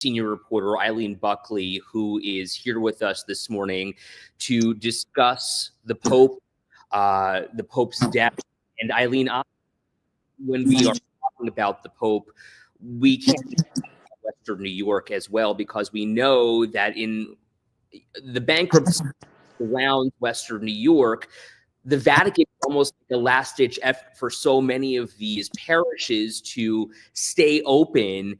senior reporter Eileen Buckley, who is here with us this morning to discuss the Pope's death. And Eileen, when we are talking about the Pope, we can't talk about Western New York as well, because we know that in the bankruptcy around Western New York, the Vatican almost like a last-ditch effort for so many of these parishes to stay open.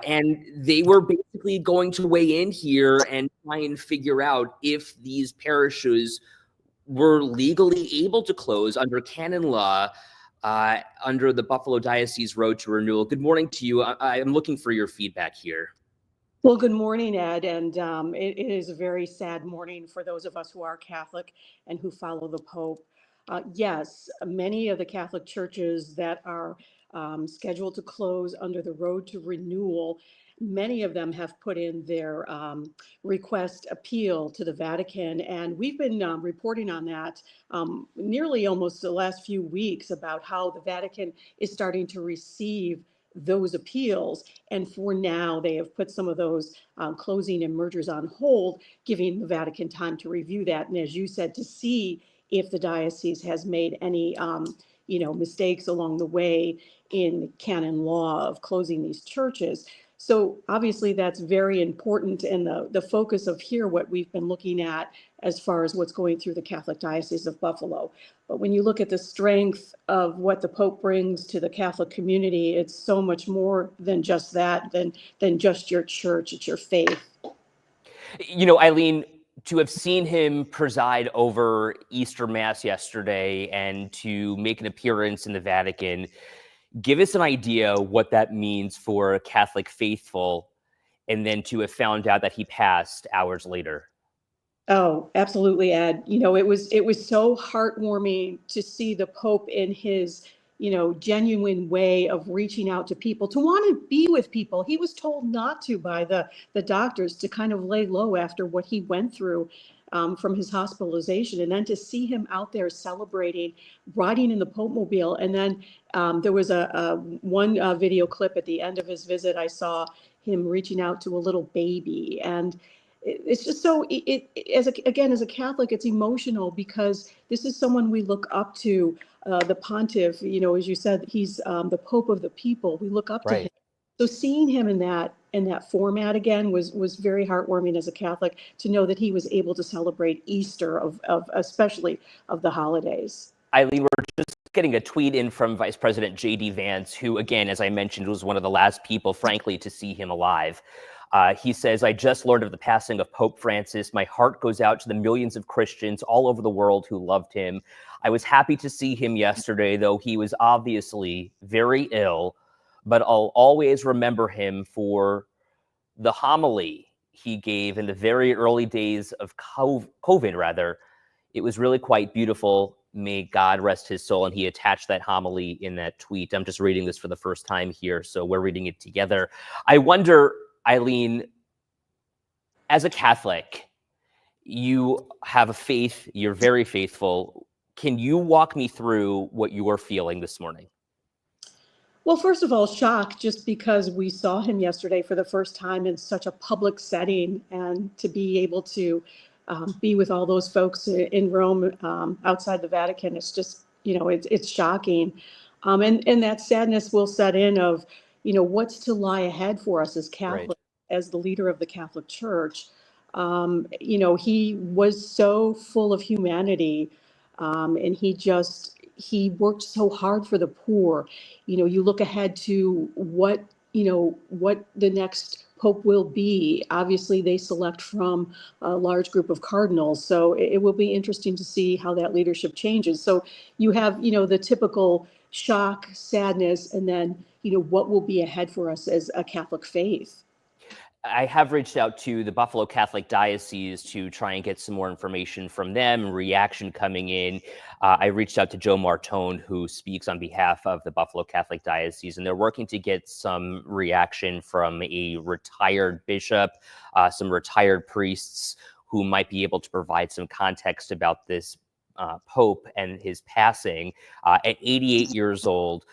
And they were basically going to weigh in here and try and figure out if these parishes were legally able to close under canon law under the Buffalo Diocese Road to Renewal. Good morning to you. I'm looking for your feedback here. Well, good morning, Ed. And it is a very sad morning for those of us who are Catholic and who follow the Pope. Yes, many of the Catholic churches that are scheduled to close under the Road to Renewal, many of them have put in their request appeal to the Vatican. And we've been reporting on that nearly almost the last few weeks about how the Vatican is starting to receive those appeals. And for now, they have put some of those closing and mergers on hold, giving the Vatican time to review that. And as you said, to see if the diocese has made any mistakes along the way in canon law of closing these churches. So obviously that's very important, and the focus of here, what we've been looking at as far as what's going through the Catholic Diocese of Buffalo. But when you look at the strength of what the Pope brings to the Catholic community, it's so much more than just that, than just your church, it's your faith. You know, Eileen, to have seen him preside over Easter Mass yesterday and to make an appearance in the Vatican, give us an idea what that means for a Catholic faithful, and then to have found out that he passed hours later. Oh, absolutely, Ed. You know, it was so heartwarming to see the Pope in his, genuine way of reaching out to people, to want to be with people. He was told not to by the doctors, to kind of lay low after what he went through from his hospitalization. And then to see him out there celebrating, riding in the Pope mobile. And then there was one video clip at the end of his visit. I saw him reaching out to a little baby, and it's just so as a Catholic, it's emotional, because this is someone we look up to, the pontiff. As you said, he's the Pope of the people. We look up to him. So seeing him in that format again was very heartwarming as a Catholic, to know that he was able to celebrate Easter of especially of the holidays. Eileen, we're just getting a tweet in from Vice President J.D. Vance, who, again, as I mentioned, was one of the last people, frankly, to see him alive. He says, "I just learned of the passing of Pope Francis. My heart goes out to the millions of Christians all over the world who loved him. I was happy to see him yesterday, though he was obviously very ill, but I'll always remember him for the homily he gave in the very early days of COVID. It was really quite beautiful. May God rest his soul." And he attached that homily in that tweet. I'm just reading this for the first time here, so we're reading it together. I wonder, Eileen, as a Catholic, you have a faith, you're very faithful. Can you walk me through what you are feeling this morning? Well, first of all, shock, just because we saw him yesterday for the first time in such a public setting, and to be able to be with all those folks in Rome, outside the Vatican. It's just, it's shocking. And that sadness will set in of, what's to lie ahead for us as Catholics, as the leader of the Catholic Church. He was so full of humanity, and he worked so hard for the poor. You look ahead to what the next Pope will be. Obviously, they select from a large group of cardinals, so it will be interesting to see how that leadership changes. So you have, the typical shock, sadness, and then, what will be ahead for us as a Catholic faith. I have reached out to the Buffalo Catholic Diocese to try and get some more information from them, reaction coming in. I reached out to Joe Martone, who speaks on behalf of the Buffalo Catholic Diocese, and they're working to get some reaction from a retired bishop, some retired priests who might be able to provide some context about this Pope and his passing at 88 years old.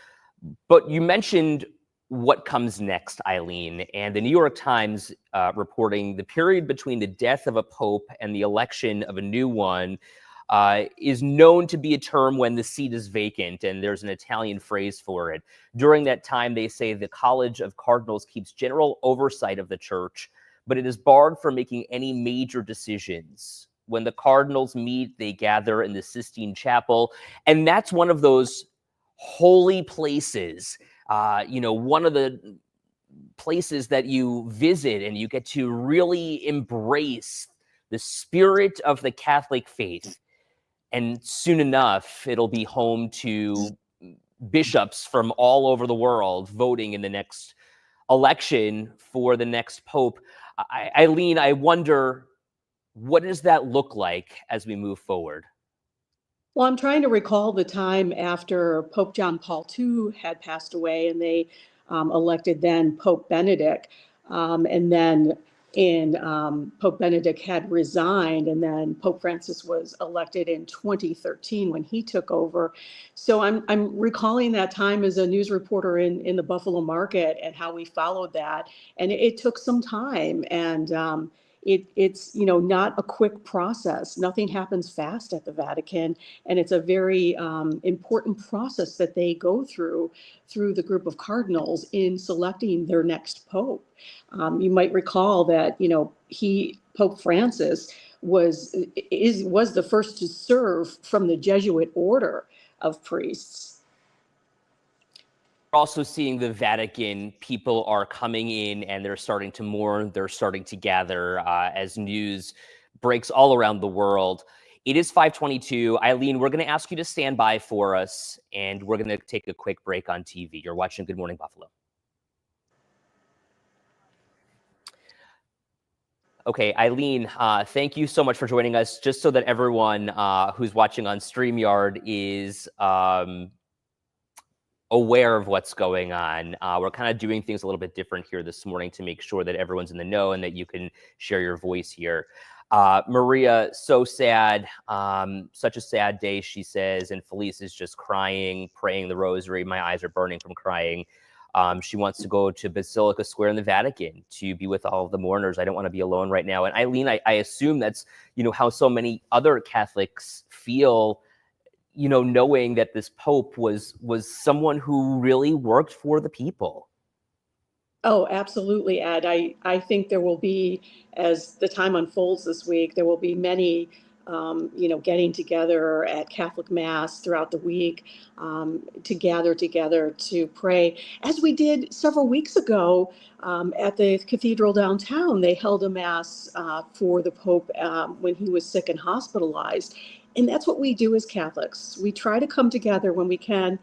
But you mentioned what comes next, Eileen. And the New York Times reporting the period between the death of a pope and the election of a new one is known to be a term when the seat is vacant, and there's an Italian phrase for it. During that time, they say the College of Cardinals keeps general oversight of the church, but it is barred from making any major decisions. When the cardinals meet, they gather in the Sistine Chapel, and that's one of those holy places. One of the places that you visit and you get to really embrace the spirit of the Catholic faith. And soon enough, it'll be home to bishops from all over the world voting in the next election for the next pope. Eileen, I wonder, what does that look like as we move forward? Well, I'm trying to recall the time after Pope John Paul II had passed away, and they elected then Pope Benedict. And then Pope Benedict had resigned, and then Pope Francis was elected in 2013 when he took over. So I'm recalling that time as a news reporter in the Buffalo market and how we followed that. And it took some time, and it's not a quick process. Nothing happens fast at the Vatican, and it's a very important process that they go through the group of cardinals in selecting their next pope. You might recall that Pope Francis was the first to serve from the Jesuit order of priests. We're also seeing the Vatican, people are coming in and they're starting to mourn, they're starting to gather as news breaks all around the world. It is 5:22. Eileen, we're going to ask you to stand by for us, and we're going to take a quick break on TV. You're watching Good Morning Buffalo. Okay, Eileen, thank you so much for joining us. Just so that everyone who's watching on StreamYard is aware of what's going on. We're kind of doing things a little bit different here this morning to make sure that everyone's in the know and that you can share your voice here. Maria, so sad, such a sad day, she says, and Felice is just crying, praying the rosary. My eyes are burning from crying. She wants to go to Basilica Square in the Vatican to be with all of the mourners. I don't want to be alone right now. And Eileen, I assume that's, how so many other Catholics feel, knowing that this Pope was someone who really worked for the people. Oh, absolutely, Ed. I think there will be, as the time unfolds this week, there will be many, getting together at Catholic Mass throughout the week to gather together to pray. As we did several weeks ago at the cathedral downtown, they held a Mass for the Pope when he was sick and hospitalized. And that's what we do as Catholics. We try to come together when we can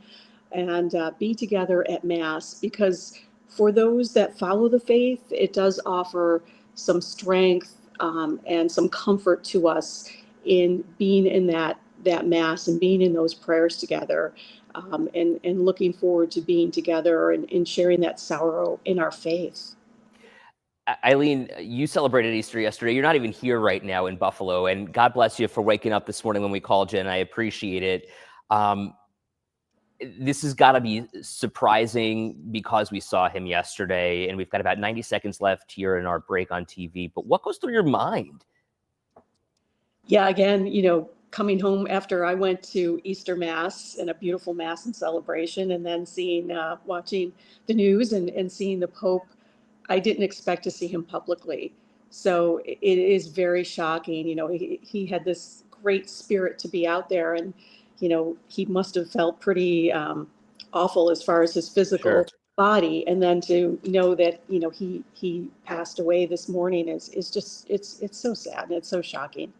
and be together at Mass, because for those that follow the faith, it does offer some strength and some comfort to us in being in that Mass and being in those prayers together, and looking forward to being together and sharing that sorrow in our faith. Eileen, you celebrated Easter yesterday. You're not even here right now in Buffalo, and God bless you for waking up this morning when we called you, and I appreciate it. This has got to be surprising because we saw him yesterday, and we've got about 90 seconds left here in our break on TV. But what goes through your mind? Yeah, again, coming home after I went to Easter Mass and a beautiful Mass and celebration, and then watching the news and seeing the Pope, I didn't expect to see him publicly. So it is very shocking. He had this great spirit to be out there, and, he must have felt pretty awful as far as his physical body. And then to know that, he passed away this morning is just, it's so sad and it's so shocking.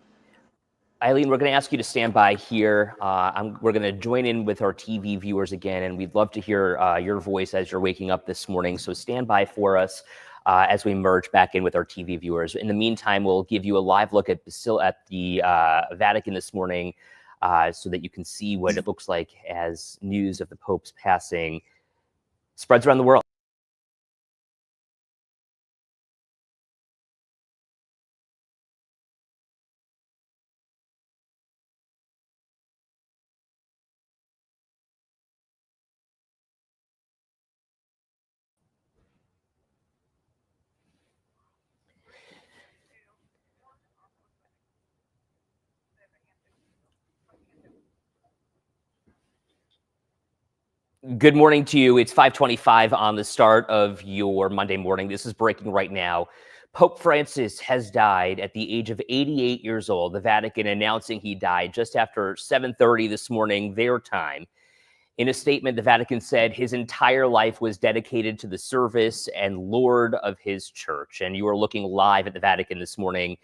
Eileen, we're going to ask you to stand by here. We're going to join in with our TV viewers again, and we'd love to hear your voice as you're waking up this morning. So stand by for us as we merge back in with our TV viewers. In the meantime, we'll give you a live look at the Vatican this morning so that you can see what it looks like as news of the Pope's passing spreads around the world. Good morning to you. It's 5:25 on the start of your Monday morning. This is breaking right now. Pope Francis has died at the age of 88 years old. The Vatican announcing he died just after 7:30 this morning, their time. In a statement, the Vatican said his entire life was dedicated to the service and Lord of his church. And you are looking live at the Vatican this morning.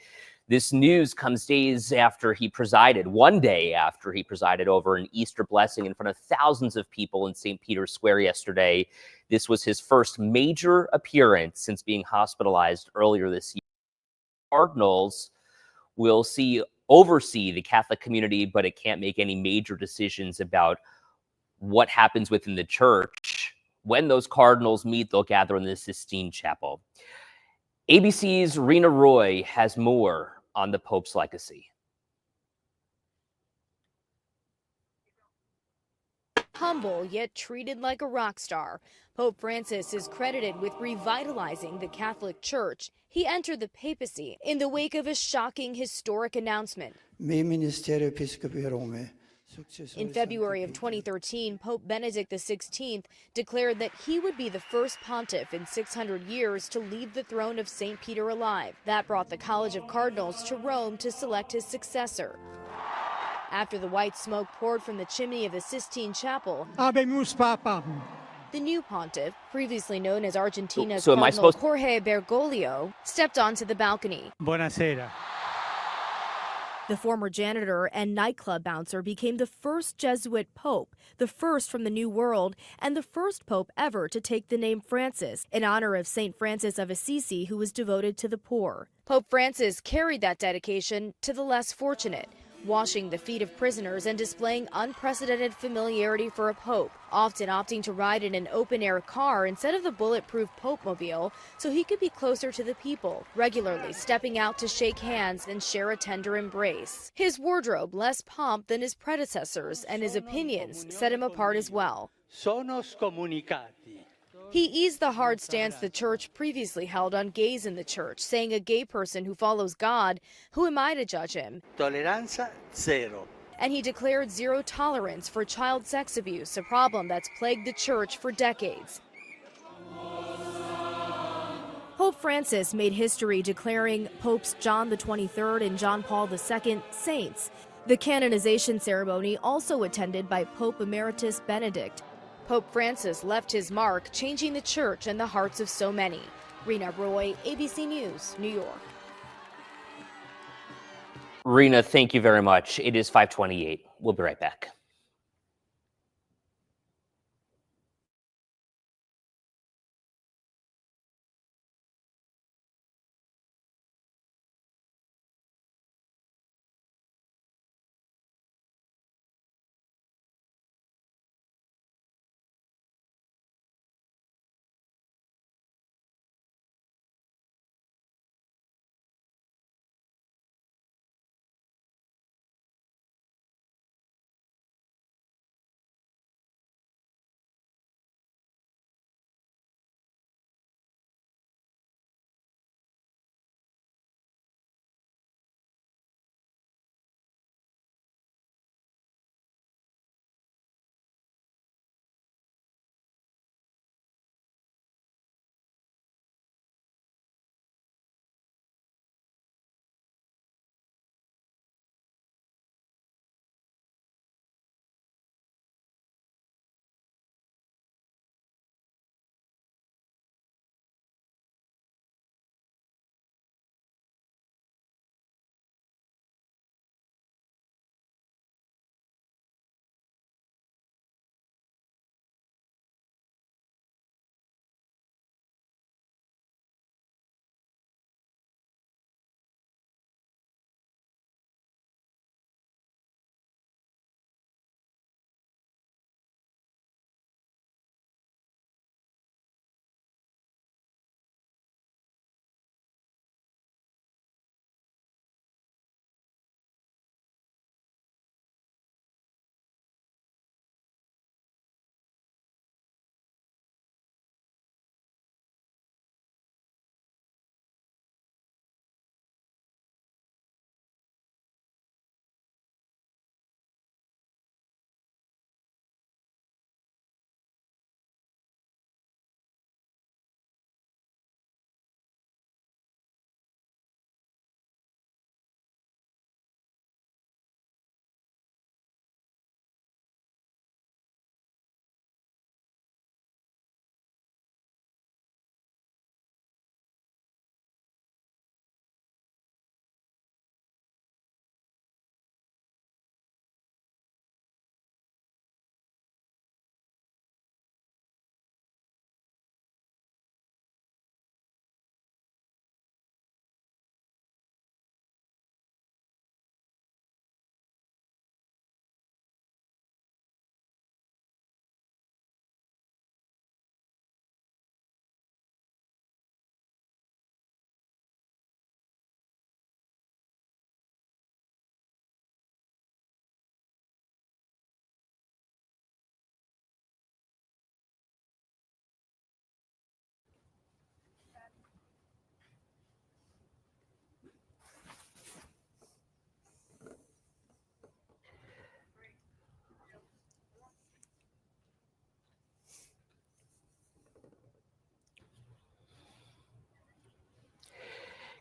This news comes days after he presided, one day after he presided over an Easter blessing in front of thousands of people in St. Peter's Square yesterday. This was his first major appearance since being hospitalized earlier this year. Cardinals will oversee the Catholic community, but it can't make any major decisions about what happens within the church. When those cardinals meet, they'll gather in the Sistine Chapel. ABC's Rena Roy has more on the Pope's legacy. Humble, yet treated like a rock star, Pope Francis is credited with revitalizing the Catholic Church. He entered the papacy in the wake of a shocking historic announcement. In February of 2013, Pope Benedict XVI declared that he would be the first pontiff in 600 years to leave the throne of St. Peter alive. That brought the College of Cardinals to Rome to select his successor. After the white smoke poured from the chimney of the Sistine Chapel, Habemus Papam. The new pontiff, previously known as Argentina's So am I Cardinal supposed- Jorge Bergoglio, stepped onto the balcony. Buonasera. The former janitor and nightclub bouncer became the first Jesuit pope, the first from the New World, and the first pope ever to take the name Francis, in honor of St. Francis of Assisi, who was devoted to the poor. Pope Francis carried that dedication to the less fortunate, washing the feet of prisoners and displaying unprecedented familiarity for a pope, often opting to ride in an open-air car instead of the bulletproof Pope-mobile so he could be closer to the people, regularly stepping out to shake hands and share a tender embrace. His wardrobe less pomp than his predecessors, and his opinions set him apart as well. Sono scomunicati. He eased the hard stance the church previously held on gays in the church, saying a gay person who follows God, who am I to judge him? Tolleranza zero. And he declared zero tolerance for child sex abuse, a problem that's plagued the church for decades. Pope Francis made history declaring Popes John XXIII and John Paul II saints. The canonization ceremony also attended by Pope Emeritus Benedict. Pope Francis left his mark, changing the church and the hearts of so many. Rena Roy, ABC News, New York. Rena, thank you very much. It is 5:28. We'll be right back.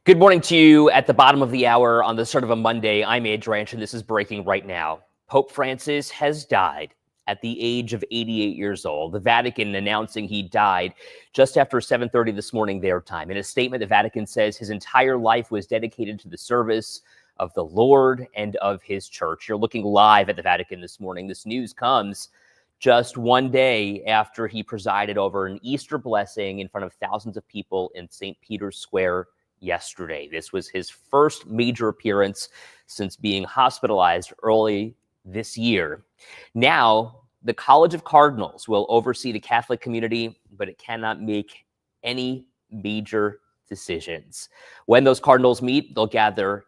Good morning to you at the bottom of the hour on the start of a Monday. I'm Ed Dranch, and this is breaking right now. Pope Francis has died at the age of 88 years old. The Vatican announcing he died just after 7:30 this morning their time. In a statement, the Vatican says his entire life was dedicated to the service of the Lord and of his church. You're looking live at the Vatican this morning. This news comes just one day after he presided over an Easter blessing in front of thousands of people in St. Peter's Square yesterday. This was his first major appearance since being hospitalized early this year. Now, the College of Cardinals will oversee the Catholic community, but it cannot make any major decisions. When those cardinals meet, they'll gather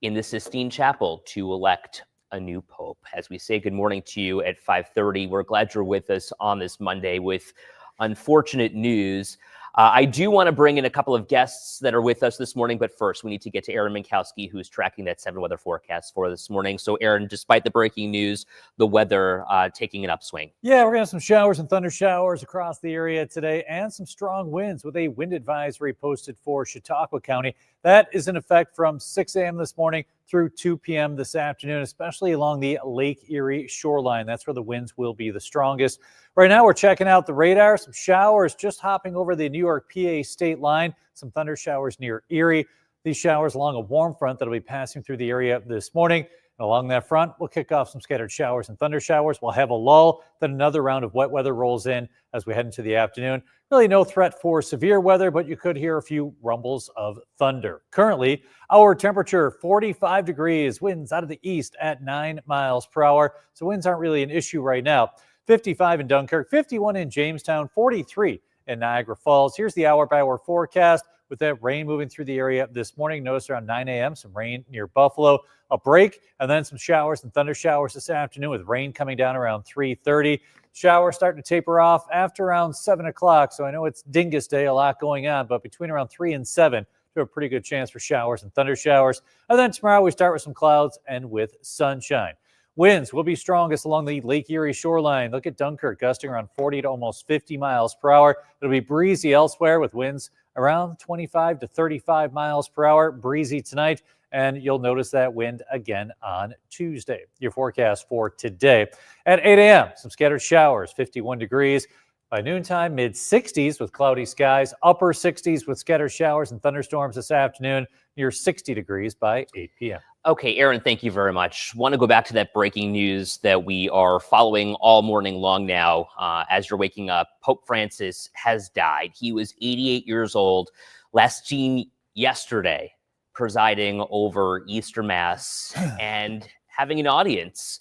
in the Sistine Chapel to elect a new pope. As we say good morning to you at 5:30, we're glad you're with us on this Monday with unfortunate news. I do want to bring in a couple of guests that are with us this morning, but first we need to get to Aaron Minkowski, who's tracking that 7 weather forecast for this morning. So Aaron, despite the breaking news, the weather taking an upswing. Yeah, we're going to have some showers and thunder showers across the area today and some strong winds with a wind advisory posted for Chautauqua County. That is in effect from 6 a.m. this morning through 2 p.m. this afternoon, especially along the Lake Erie shoreline. That's where the winds will be the strongest. Right now, we're checking out the radar. Some showers just hopping over the New York PA state line. Some thunder showers near Erie. These showers along a warm front that'll be passing through the area this morning. And along that front, we'll kick off some scattered showers and thunder showers. We'll have a lull, then another round of wet weather rolls in as we head into the afternoon. Really no threat for severe weather, but you could hear a few rumbles of thunder. Currently, our temperature 45 degrees, winds out of the east at 9 miles per hour. So winds aren't really an issue right now. 55 in Dunkirk, 51 in Jamestown, 43 in Niagara Falls. Here's the hour-by-hour forecast with that rain moving through the area this morning. Notice around 9 a.m., some rain near Buffalo, a break, and then some showers and thunder showers this afternoon with rain coming down around 3:30. Showers starting to taper off after around 7 o'clock. So I know it's Dingus Day, a lot going on, but between around 3 and 7, we have a pretty good chance for showers and thunder showers. And then tomorrow we start with some clouds and with sunshine. Winds will be strongest along the Lake Erie shoreline. Look at Dunkirk, gusting around 40 to almost 50 miles per hour. It'll be breezy elsewhere with winds around 25 to 35 miles per hour. Breezy tonight, and you'll notice that wind again on Tuesday. Your forecast for today. At 8 a.m., some scattered showers, 51 degrees. By noontime, mid-60s with cloudy skies, upper 60s with scattered showers and thunderstorms this afternoon, near 60 degrees by 8 p.m. Okay, Aaron, thank you very much. Want to go back to that breaking news that we are following all morning long now. As you're waking up, Pope Francis has died. He was 88 years old, last seen yesterday, presiding over Easter Mass and having an audience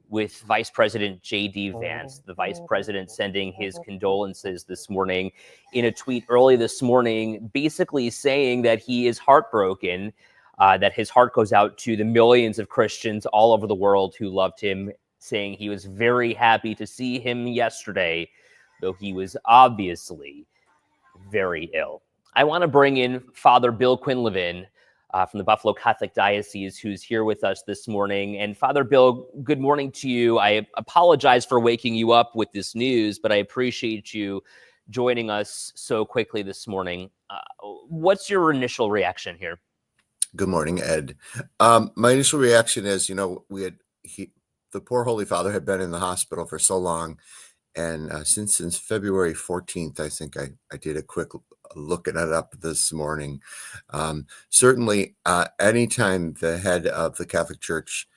with Vice President J.D. Vance, the Vice President sending his condolences this morning in a tweet early this morning, basically saying that he is heartbroken, that his heart goes out to the millions of Christians all over the world who loved him, saying he was very happy to see him yesterday, though he was obviously very ill. I want to bring in Father Bill Quinlivan, from the Buffalo Catholic Diocese, who's here with us this morning. And Father Bill, good morning to you. I apologize for waking you up with this news, but I appreciate you joining us so quickly this morning. What's your initial reaction here? Good morning, Ed. My initial reaction is, the poor Holy Father had been in the hospital for so long. And since February 14th, I think I did a quick look at it up this morning. Certainly, anytime the head of the Catholic Church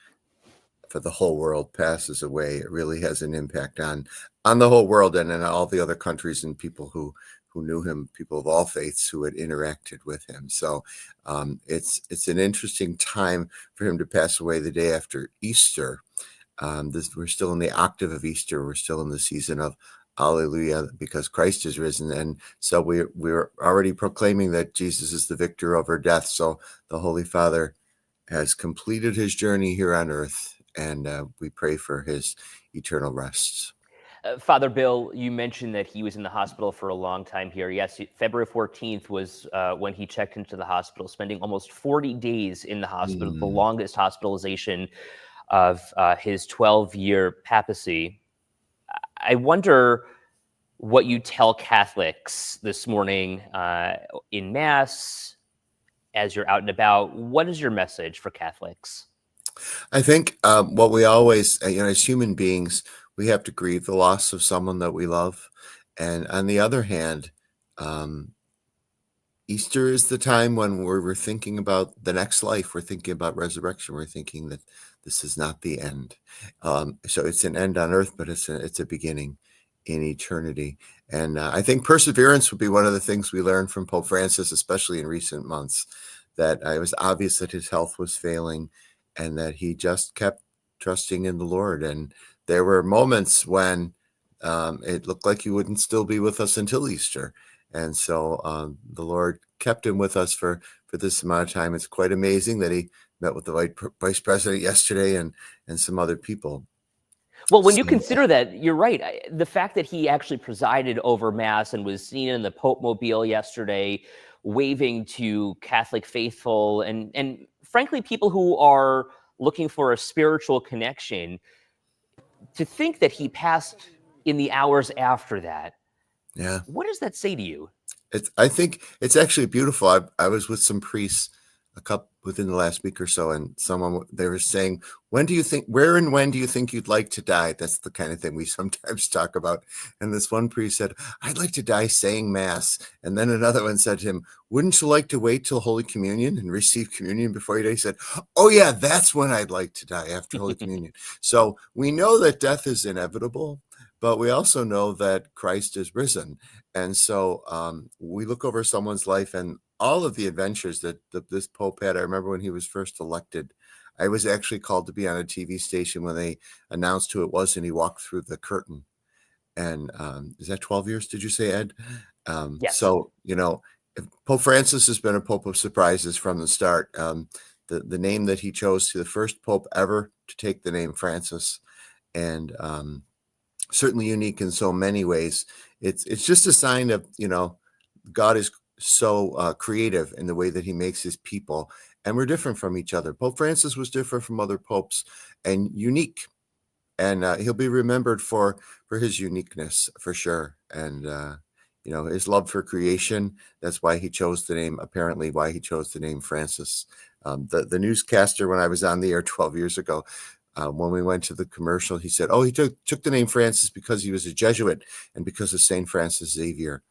for the whole world passes away, it really has an impact on the whole world and in all the other countries and people who knew him, people of all faiths who had interacted with him. So it's an interesting time for him to pass away the day after Easter. We're still in the octave of Easter. We're still in the season of Alleluia, because Christ is risen. And so we're already proclaiming that Jesus is the victor over death. So the Holy Father has completed his journey here on earth, and we pray for his eternal rest. Father Bill, you mentioned that he was in the hospital for a long time here. Yes, February 14th was when he checked into the hospital, spending almost 40 days in the hospital, the longest hospitalization of his 12-year papacy. I wonder what you tell Catholics this morning in Mass as you're out and about. What is your message for Catholics? I think what we always, as human beings, we have to grieve the loss of someone that we love. And on the other hand, Easter is the time when we're thinking about the next life. We're thinking about resurrection. We're thinking that this is not the end. So it's an end on earth, but it's a beginning in eternity. And I think perseverance would be one of the things we learned from Pope Francis, especially in recent months, that it was obvious that his health was failing and that he just kept trusting in the Lord. And there were moments when it looked like he wouldn't still be with us until Easter. And so the Lord kept him with us for this amount of time. It's quite amazing that he met with the vice president yesterday and some other people. Well, when you consider that, you're right. The fact that he actually presided over Mass and was seen in the Pope Mobile yesterday, waving to Catholic faithful and frankly, people who are looking for a spiritual connection, to think that he passed in the hours after that. Yeah. What does that say to you? I think it's actually beautiful. I was with some priests within the last week or so, and they were saying, where and when do you think you'd like to die? That's the kind of thing we sometimes talk about. And this one priest said, I'd like to die saying Mass. And then another one said to him, wouldn't you like to wait till Holy Communion and receive communion before you die? He said, oh yeah, that's when I'd like to die, after Holy Communion. So we know that death is inevitable, but we also know that Christ is risen. And so we look over someone's life and all of the adventures that this Pope had. I remember when he was first elected, I was actually called to be on a TV station when they announced who it was, and he walked through the curtain. And is that 12 years, did you say, Ed? Yes. So, Pope Francis has been a Pope of surprises from the start. The name that he chose, the first Pope ever to take the name Francis, and certainly unique in so many ways. It's just a sign of, God is so creative in the way that he makes his people, and we're different from each other. Pope Francis was different from other popes and unique, and he'll be remembered for his uniqueness for sure. And his love for creation. That's why he chose the name Francis. The newscaster, when I was on the air 12 years ago, when we went to the commercial, he said, he took the name Francis because he was a Jesuit and because of St. Francis Xavier.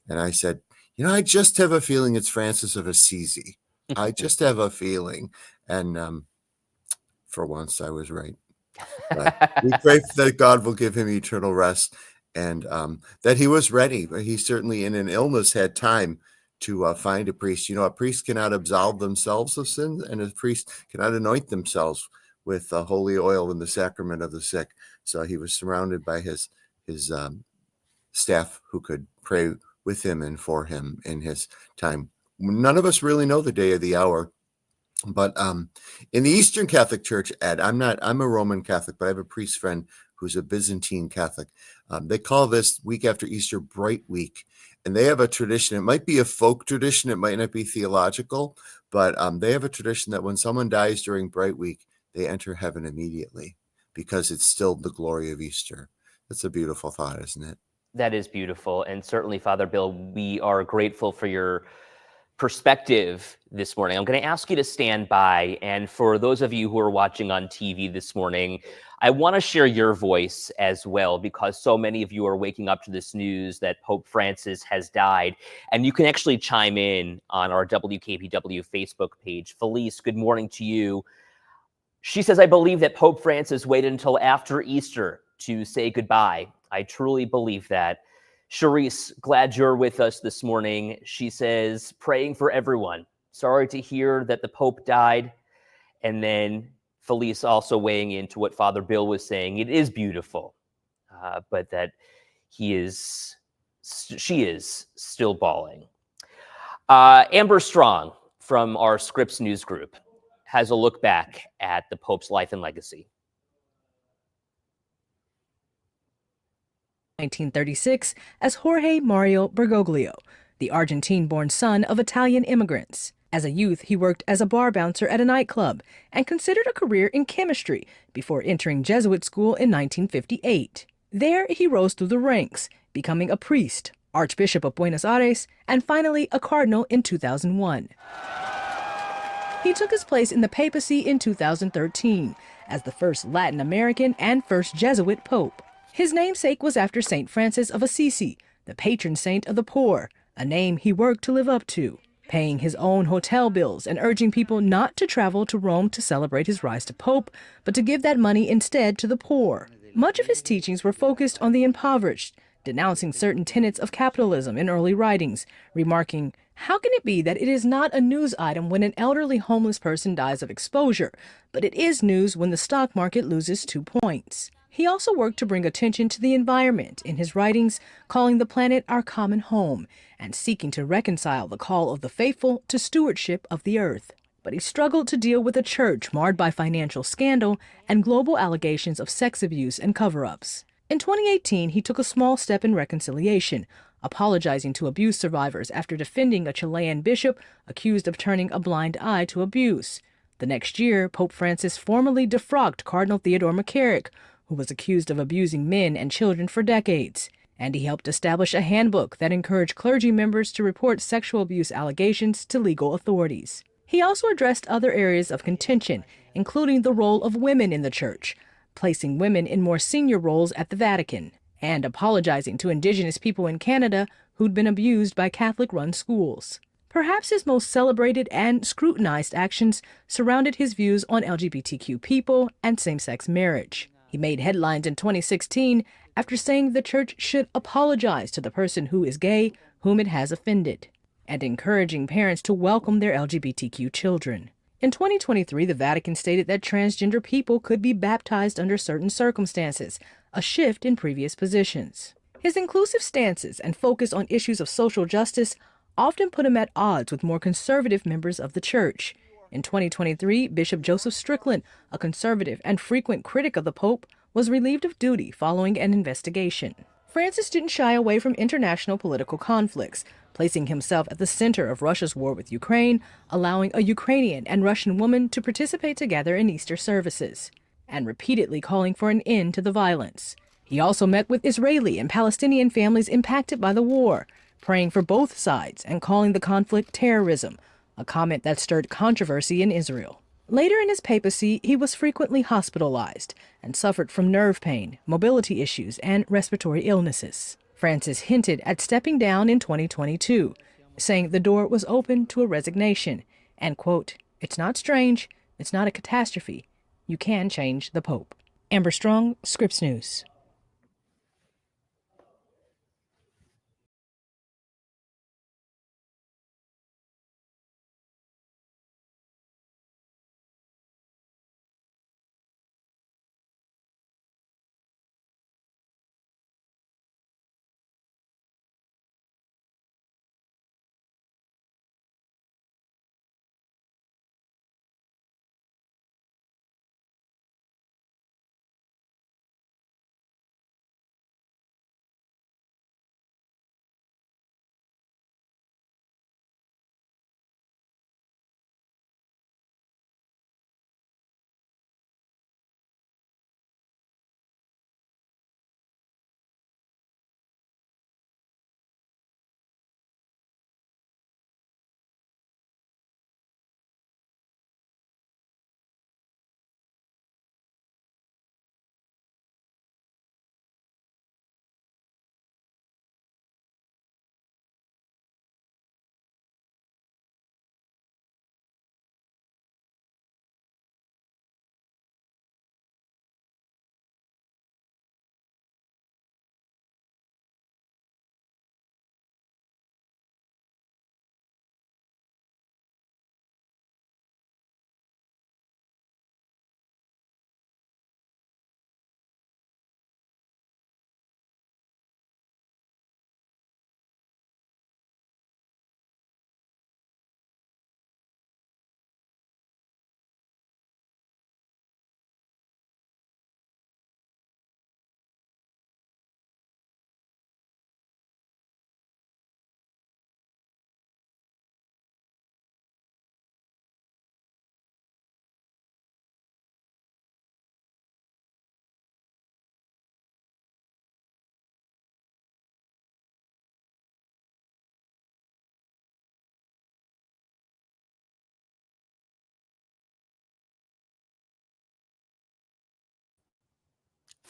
And I said, I just have a feeling it's Francis of Assisi. I just have a feeling. And for once, I was right. But we pray that God will give him eternal rest, and that he was ready. He certainly, in an illness, had time to find a priest. A priest cannot absolve themselves of sin, and a priest cannot anoint themselves with holy oil in the sacrament of the sick. So he was surrounded by his staff who could pray with him and for him in his time. None of us really know the day or the hour, but in the Eastern Catholic Church, Ed, I'm a Roman Catholic, but I have a priest friend who's a Byzantine Catholic. They call this week after Easter Bright Week, and they have a tradition. It might be a folk tradition, it might not be theological, but they have a tradition that when someone dies during Bright Week, they enter heaven immediately because it's still the glory of Easter. That's a beautiful thought, isn't it? That is beautiful. And certainly, Father Bill, we are grateful for your perspective this morning. I'm going to ask you to stand by. And for those of you who are watching on TV this morning, I want to share your voice as well, because so many of you are waking up to this news that Pope Francis has died. And you can actually chime in on our WKBW Facebook page. Felice, good morning to you. She says, I believe that Pope Francis waited until after Easter to say goodbye. I truly believe that. Charisse, glad you're with us this morning. She says, praying for everyone. Sorry to hear that the Pope died. And then Felice also weighing into what Father Bill was saying. It is beautiful, but that she is still bawling. Amber Strong from our Scripps News Group has a look back at the Pope's life and legacy. 1936 as Jorge Mario Bergoglio, the Argentine-born son of Italian immigrants. As a youth, he worked as a bar bouncer at a nightclub and considered a career in chemistry before entering Jesuit school in 1958. There, he rose through the ranks, becoming a priest, Archbishop of Buenos Aires, and finally a cardinal in 2001. He took his place in the papacy in 2013 as the first Latin American and first Jesuit pope. His namesake was after St. Francis of Assisi, the patron saint of the poor, a name he worked to live up to, paying his own hotel bills and urging people not to travel to Rome to celebrate his rise to pope, but to give that money instead to the poor. Much of his teachings were focused on the impoverished, denouncing certain tenets of capitalism in early writings, remarking, "How can it be that it is not a news item when an elderly homeless person dies of exposure, but it is news when the stock market loses 2 points?" He also worked to bring attention to the environment in his writings, calling the planet our common home and seeking to reconcile the call of the faithful to stewardship of the earth. But he struggled to deal with a church marred by financial scandal and global allegations of sex abuse and cover-ups. In 2018, he took a small step in reconciliation, apologizing to abuse survivors after defending a Chilean bishop accused of turning a blind eye to abuse. The next year, Pope Francis formally defrocked Cardinal Theodore McCarrick, who was accused of abusing men and children for decades. And he helped establish a handbook that encouraged clergy members to report sexual abuse allegations to legal authorities. He also addressed other areas of contention, including the role of women in the church, placing women in more senior roles at the Vatican, and apologizing to Indigenous people in Canada who'd been abused by Catholic-run schools. Perhaps his most celebrated and scrutinized actions surrounded his views on LGBTQ people and same-sex marriage. He made headlines in 2016 after saying the church should apologize to the person who is gay whom it has offended, and encouraging parents to welcome their LGBTQ children. In 2023, the Vatican stated that transgender people could be baptized under certain circumstances, a shift in previous positions. His inclusive stances and focus on issues of social justice often put him at odds with more conservative members of the church. In 2023, Bishop Joseph Strickland, a conservative and frequent critic of the Pope, was relieved of duty following an investigation. Francis didn't shy away from international political conflicts, placing himself at the center of Russia's war with Ukraine, allowing a Ukrainian and Russian woman to participate together in Easter services, and repeatedly calling for an end to the violence. He also met with Israeli and Palestinian families impacted by the war, praying for both sides and calling the conflict terrorism, a comment that stirred controversy in Israel. Later in his papacy, he was frequently hospitalized and suffered from nerve pain, mobility issues, and respiratory illnesses. Francis hinted at stepping down in 2022, saying the door was open to a resignation, and, quote, "It's not strange, it's not a catastrophe. You can change the Pope." Amber Strong, Scripps News.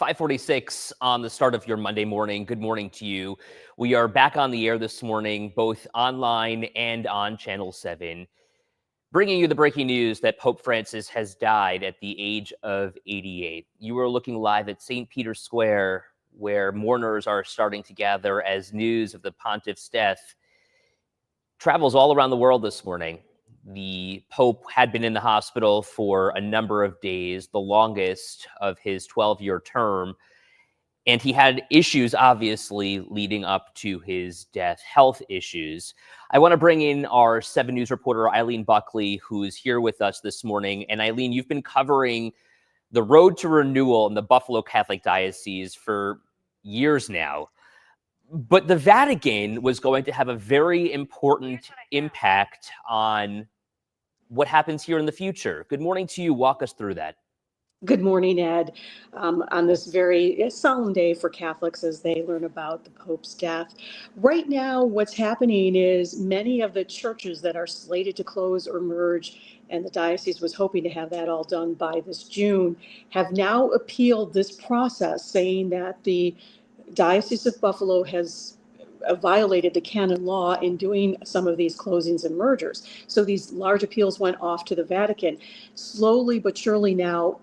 5:46 on the start of your Monday morning. Good morning to you. We are back on the air this morning, both online and on Channel 7, bringing you the breaking news that Pope Francis has died at the age of 88. You are looking live at St. Peter's Square, where mourners are starting to gather as news of the pontiff's death travels all around the world this morning. The Pope had been in the hospital for a number of days, the longest of his 12-year term, and he had issues, obviously, leading up to his death, health issues. I want to bring in our 7 News reporter, Eileen Buckley, who is here with us this morning. And Eileen, you've been covering the road to renewal in the Buffalo Catholic Diocese for years now. But the Vatican was going to have a very important impact on what happens here in the future. Good morning to you. Walk us through that. Good morning, Ed. On this very solemn day for Catholics as they learn about the Pope's death. Right now, what's happening is many of the churches that are slated to close or merge, and the diocese was hoping to have that all done by this June, have now appealed this process, saying that the Diocese of Buffalo has violated the canon law in doing some of these closings and mergers. So these large appeals went off to the Vatican. Slowly but surely now,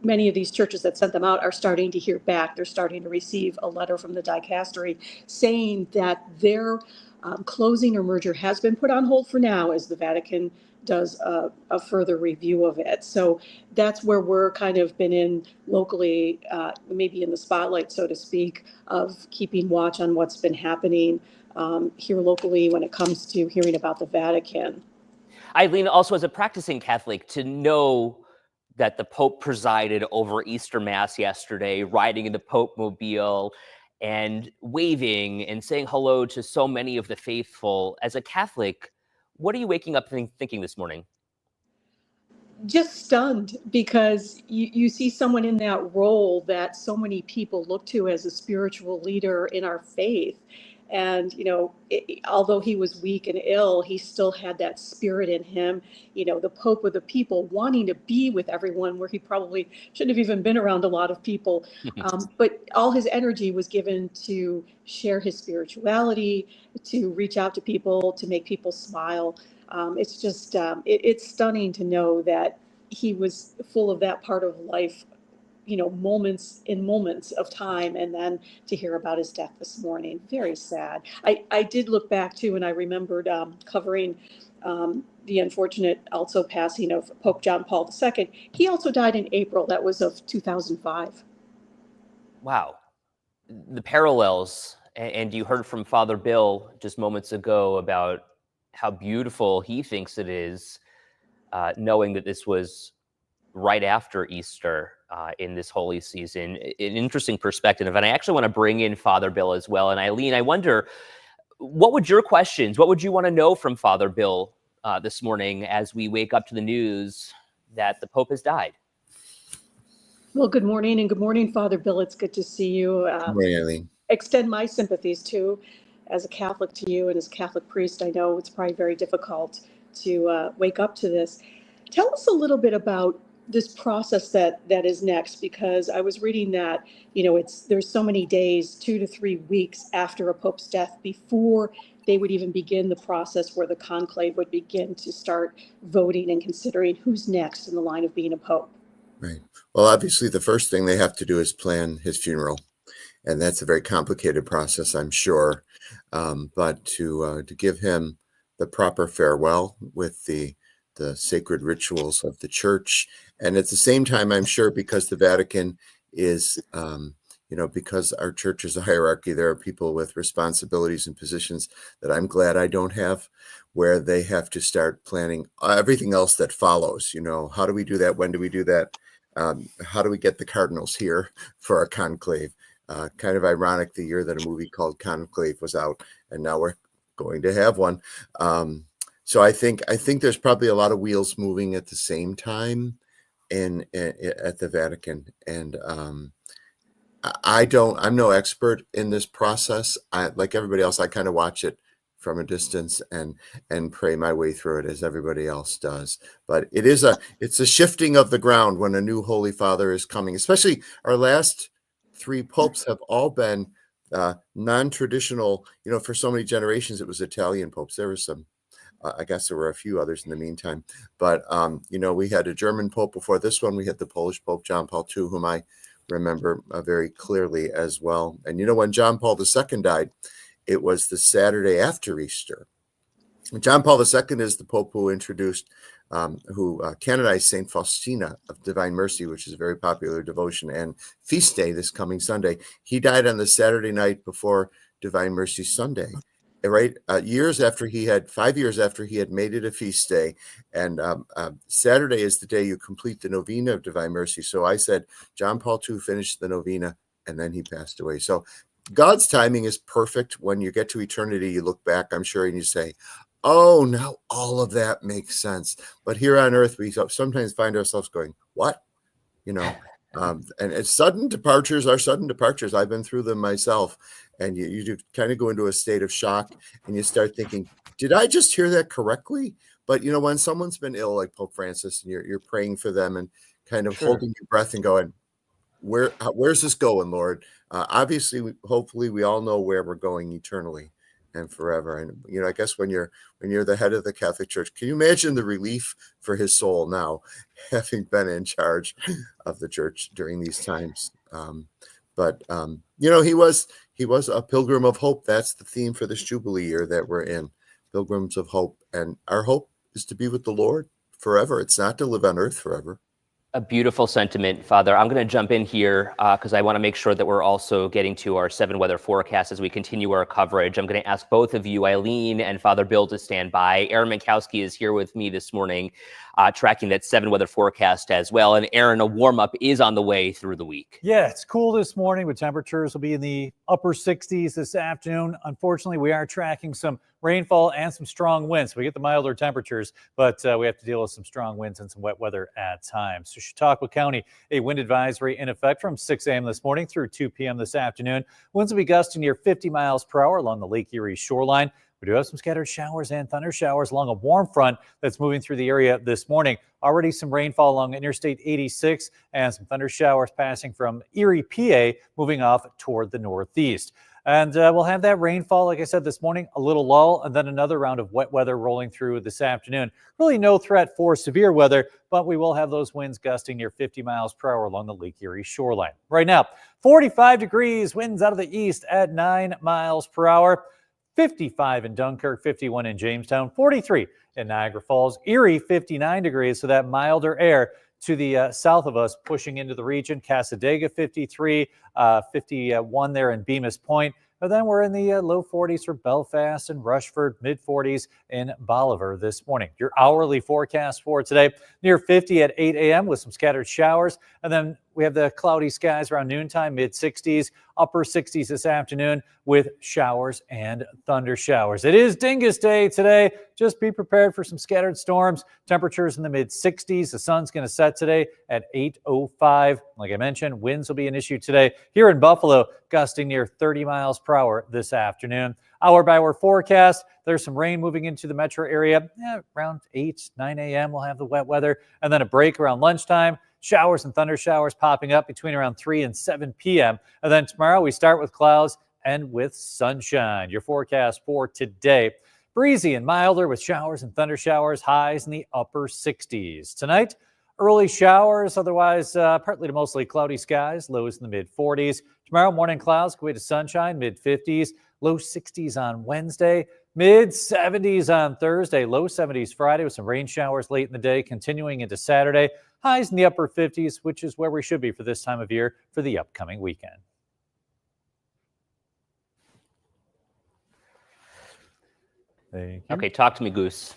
many of these churches that sent them out are starting to hear back. They're starting to receive a letter from the dicastery saying that their closing or merger has been put on hold for now as the Vatican does a further review of it. So that's where we're kind of been in locally, maybe in the spotlight, so to speak, of keeping watch on what's been happening here locally when it comes to hearing about the Vatican. Eileen, also as a practicing Catholic, to know that the Pope presided over Easter Mass yesterday, riding in the Pope Mobile and waving and saying hello to so many of the faithful. As a Catholic, what are you waking up thinking this morning? Just stunned, because you see someone in that role that so many people look to as a spiritual leader in our faith. And, although he was weak and ill, he still had that spirit in him, the Pope of the people, wanting to be with everyone where he probably shouldn't have even been around a lot of people. But all his energy was given to share his spirituality, to reach out to people, to make people smile. It's just, it's stunning to know that he was full of that part of life, moments of time, and then to hear about his death this morning. Very sad. I did look back too, and I remembered covering the unfortunate also passing of Pope John Paul II. He also died in April. That was of 2005. Wow. The parallels. And you heard from Father Bill just moments ago about how beautiful he thinks it is, knowing that this was right after Easter in this holy season. An interesting perspective. And I actually want to bring in Father Bill as well. And Eileen, I wonder, what would you want to know from Father Bill this morning as we wake up to the news that the Pope has died? Well, good morning, and good morning, Father Bill. It's good to see you. Good morning, Eileen. Extend my sympathies too, as a Catholic, to you, and as a Catholic priest. I know it's probably very difficult to wake up to this. Tell us a little bit about this process that is next, because I was reading that, there's so many days, 2 to 3 weeks after a Pope's death before they would even begin the process where the conclave would begin to start voting and considering who's next in the line of being a Pope. Right. Well, obviously, the first thing they have to do is plan his funeral. And that's a very complicated process, I'm sure. But to give him the proper farewell with the sacred rituals of the church. And at the same time, I'm sure, because the Vatican is, because our church is a hierarchy, there are people with responsibilities and positions that I'm glad I don't have, where they have to start planning everything else that follows. How do we do that? When do we do that? How do we get the cardinals here for our conclave? Kind of ironic, the year that a movie called Conclave was out, and now we're going to have one. So I think there's probably a lot of wheels moving at the same time at the Vatican. And I'm no expert in this process. Like everybody else, I kind of watch it from a distance and pray my way through it as everybody else does. But it's a shifting of the ground when a new Holy Father is coming, especially our last three popes have all been non-traditional. You know, for so many generations, it was Italian popes. There were some, I guess there were a few others in the meantime. But, you know, we had a German pope before this one. We had the Polish Pope, John Paul II, whom I remember very clearly as well. And, you know, when John Paul II died, it was the Saturday after Easter. John Paul II is the Pope who introduced, canonized St. Faustina of Divine Mercy, which is a very popular devotion and feast day this coming Sunday. He died on the Saturday night before Divine Mercy Sunday, right? 5 years after he had made it a feast day. And Saturday is the day you complete the novena of Divine Mercy. So I said, John Paul II finished the novena and then he passed away. So God's timing is perfect. When you get to eternity, you look back, I'm sure, and you say, oh, now all of that makes sense. But here on earth, we sometimes find ourselves going, what? You know, and it's sudden departures are sudden departures. I've been through them myself. And you do kind of go into a state of shock and you start thinking, did I just hear that correctly? But, you know, when someone's been ill, like Pope Francis, and you're praying for them and kind of holding your breath and going, where's this going, Lord? Obviously, hopefully we all know where we're going eternally and forever. And, you know, I guess when you're the head of the Catholic Church, can you imagine the relief for his soul now, having been in charge of the church during these times? But you know, he was a pilgrim of hope. That's the theme for this Jubilee year that we're in, pilgrims of hope. And our hope is to be with the Lord forever. It's not to live on earth forever. A beautiful sentiment, Father. I'm going to jump in here because I want to make sure that we're also getting to our 7 weather forecast as we continue our coverage. I'm going to ask both of you, Eileen and Father Bill, to stand by. Aaron Minkowski is here with me this morning, tracking that 7 weather forecast as well. And Aaron, a warm-up is on the way through the week. Yeah, it's cool this morning, but temperatures will be in the upper 60s this afternoon. Unfortunately, we are tracking some rainfall and some strong winds. We get the milder temperatures, but we have to deal with some strong winds and some wet weather at times. So Chautauqua County, a wind advisory in effect from 6 a.m. this morning through 2 p.m. this afternoon. Winds will be gusting near 50 miles per hour along the Lake Erie shoreline. We do have some scattered showers and thunder showers along a warm front that's moving through the area this morning. Already some rainfall along Interstate 86 and some thunder showers passing from Erie, PA, moving off toward the northeast. And we'll have that rainfall, like I said, this morning, a little lull, and then another round of wet weather rolling through this afternoon. Really no threat for severe weather, but we will have those winds gusting near 50 miles per hour along the Lake Erie shoreline. Right now, 45 degrees, winds out of the east at 9 miles per hour. 55 in Dunkirk, 51 in Jamestown, 43 in Niagara Falls, Erie, 59 degrees, so that milder air to the south of us pushing into the region. Cassadaga, 53, 51 there in Bemis Point. But then we're in the low 40s for Belfast and Rushford, mid 40s in Bolivar this morning. Your hourly forecast for today, near 50 at 8 a.m. with some scattered showers. And then we have the cloudy skies around noontime, mid 60s, upper 60s this afternoon with showers and thunder showers. It is Dingus Day today. Just be prepared for some scattered storms. Temperatures in the mid 60s. The sun's going to set today at 8:05. Like I mentioned, winds will be an issue today here in Buffalo, gusting near 30 miles per hour this afternoon. Hour by hour forecast. There's some rain moving into the metro area. Around 8, 9 a.m. we'll have the wet weather, and then a break around lunchtime. Showers and thunder showers popping up between around 3 and 7 p.m. And then tomorrow we start with clouds and with sunshine. Your forecast for today, breezy and milder with showers and thunder showers, highs in the upper 60s. Tonight, early showers, otherwise partly to mostly cloudy skies, lows in the mid 40s. Tomorrow morning clouds, go away to sunshine, mid 50s, low 60s on Wednesday. Mid 70s on Thursday, low 70s Friday with some rain showers late in the day, continuing into Saturday. Highs in the upper 50s, which is where we should be for this time of year for the upcoming weekend. Thank you. Okay, talk to me, Goose.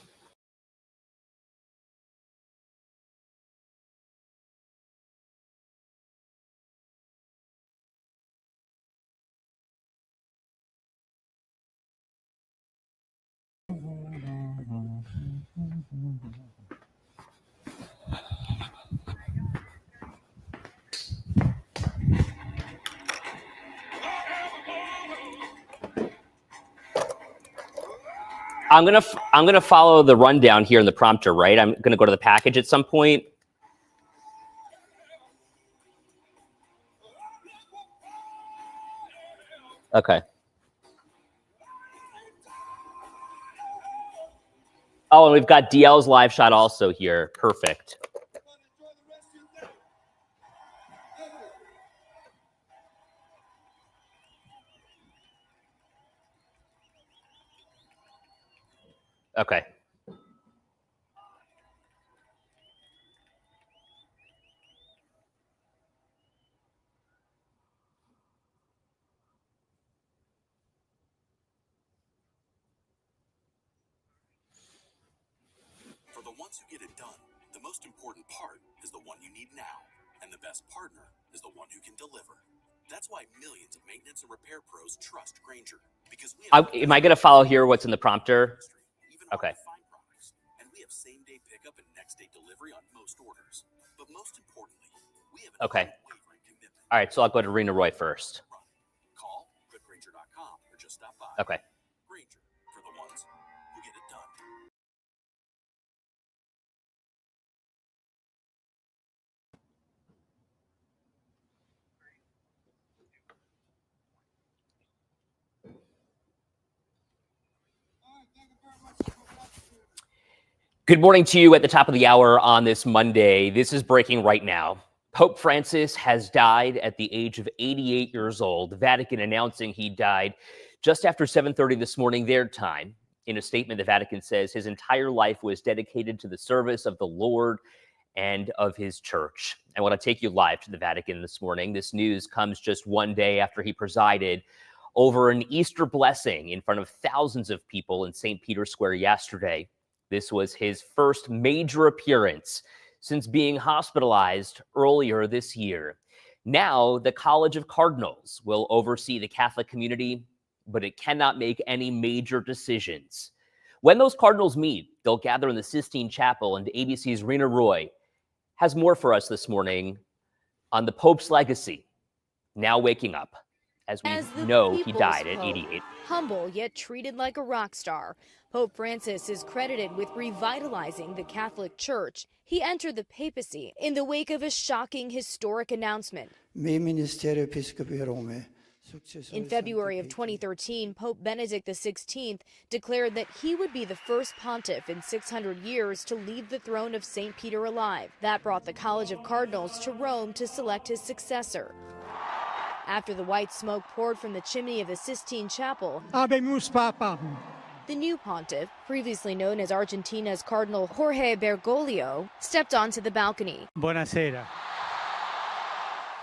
I'm gonna follow the rundown here in the prompter, right? I'm gonna go to the package at some point. Okay. Oh, and we've got DL's live shot also here. Perfect. Okay. For the ones who get it done, the most important part is the one you need now. And the best partner is the one who can deliver. That's why millions of maintenance and repair pros trust Grainger. Because we have Am I going to follow here what's in the prompter? even Okay. fine products. And we have same-day pickup and next-day delivery on most orders. But most importantly, we have an Okay. unwavering commitment. All right, so I'll go to Rena Roy first. Call, click Grainger.com, or just stop by. Okay. Grainger, for the ones who get it done. Good morning to you at the top of the hour on this Monday. This is breaking right now. Pope Francis has died at the age of 88 years old. The Vatican announcing he died just after 7:30 this morning, their time. In a statement, the Vatican says his entire life was dedicated to the service of the Lord and of his church. I want to take you live to the Vatican this morning. This news comes just one day after he presided over an Easter blessing in front of thousands of people in St. Peter's Square yesterday. This was his first major appearance since being hospitalized earlier this year. Now, the College of Cardinals will oversee the Catholic community, but it cannot make any major decisions. When those cardinals meet, they'll gather in the Sistine Chapel, and ABC's Rena Roy has more for us this morning on the Pope's legacy, now waking up, as we the know he people's died at pope, 88. Humble yet treated like a rock star, Pope Francis is credited with revitalizing the Catholic Church. He entered the papacy in the wake of a shocking historic announcement. In February of 2013, Pope Benedict XVI declared that he would be the first pontiff in 600 years to leave the throne of St. Peter alive. That brought the College of Cardinals to Rome to select his successor. After the white smoke poured from the chimney of the Sistine Chapel, Habemus Papam. the new pontiff, previously known as Argentina's Cardinal Jorge Bergoglio, stepped onto the balcony. Buonasera.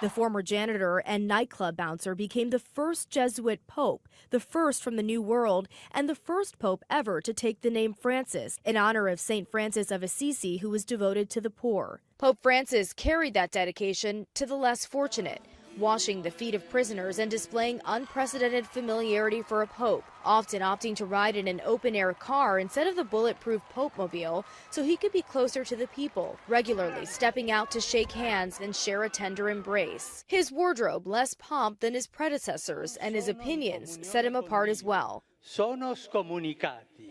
The former janitor and nightclub bouncer became the first Jesuit pope, the first from the New World, and the first pope ever to take the name Francis, in honor of St. Francis of Assisi, who was devoted to the poor. Pope Francis carried that dedication to the less fortunate, washing the feet of prisoners and displaying unprecedented familiarity for a pope, often opting to ride in an open-air car instead of the bulletproof Pope-mobile so he could be closer to the people, regularly stepping out to shake hands and share a tender embrace. His wardrobe less pomp than his predecessors, and his opinions set him apart as well. Sono scomunicati.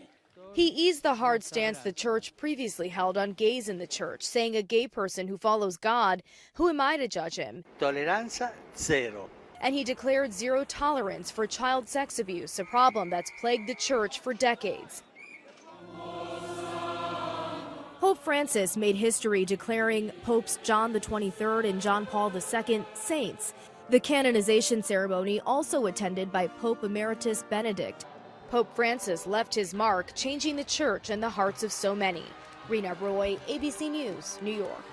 He eased the hard stance the church previously held on gays in the church, saying a gay person who follows God, who am I to judge him? Tolleranza zero. And he declared zero tolerance for child sex abuse, a problem that's plagued the church for decades. Pope Francis made history declaring Popes John XXIII and John Paul II saints. The canonization ceremony also attended by Pope Emeritus Benedict. Pope Francis left his mark, changing the church and the hearts of so many. Rena Roy, ABC News, New York.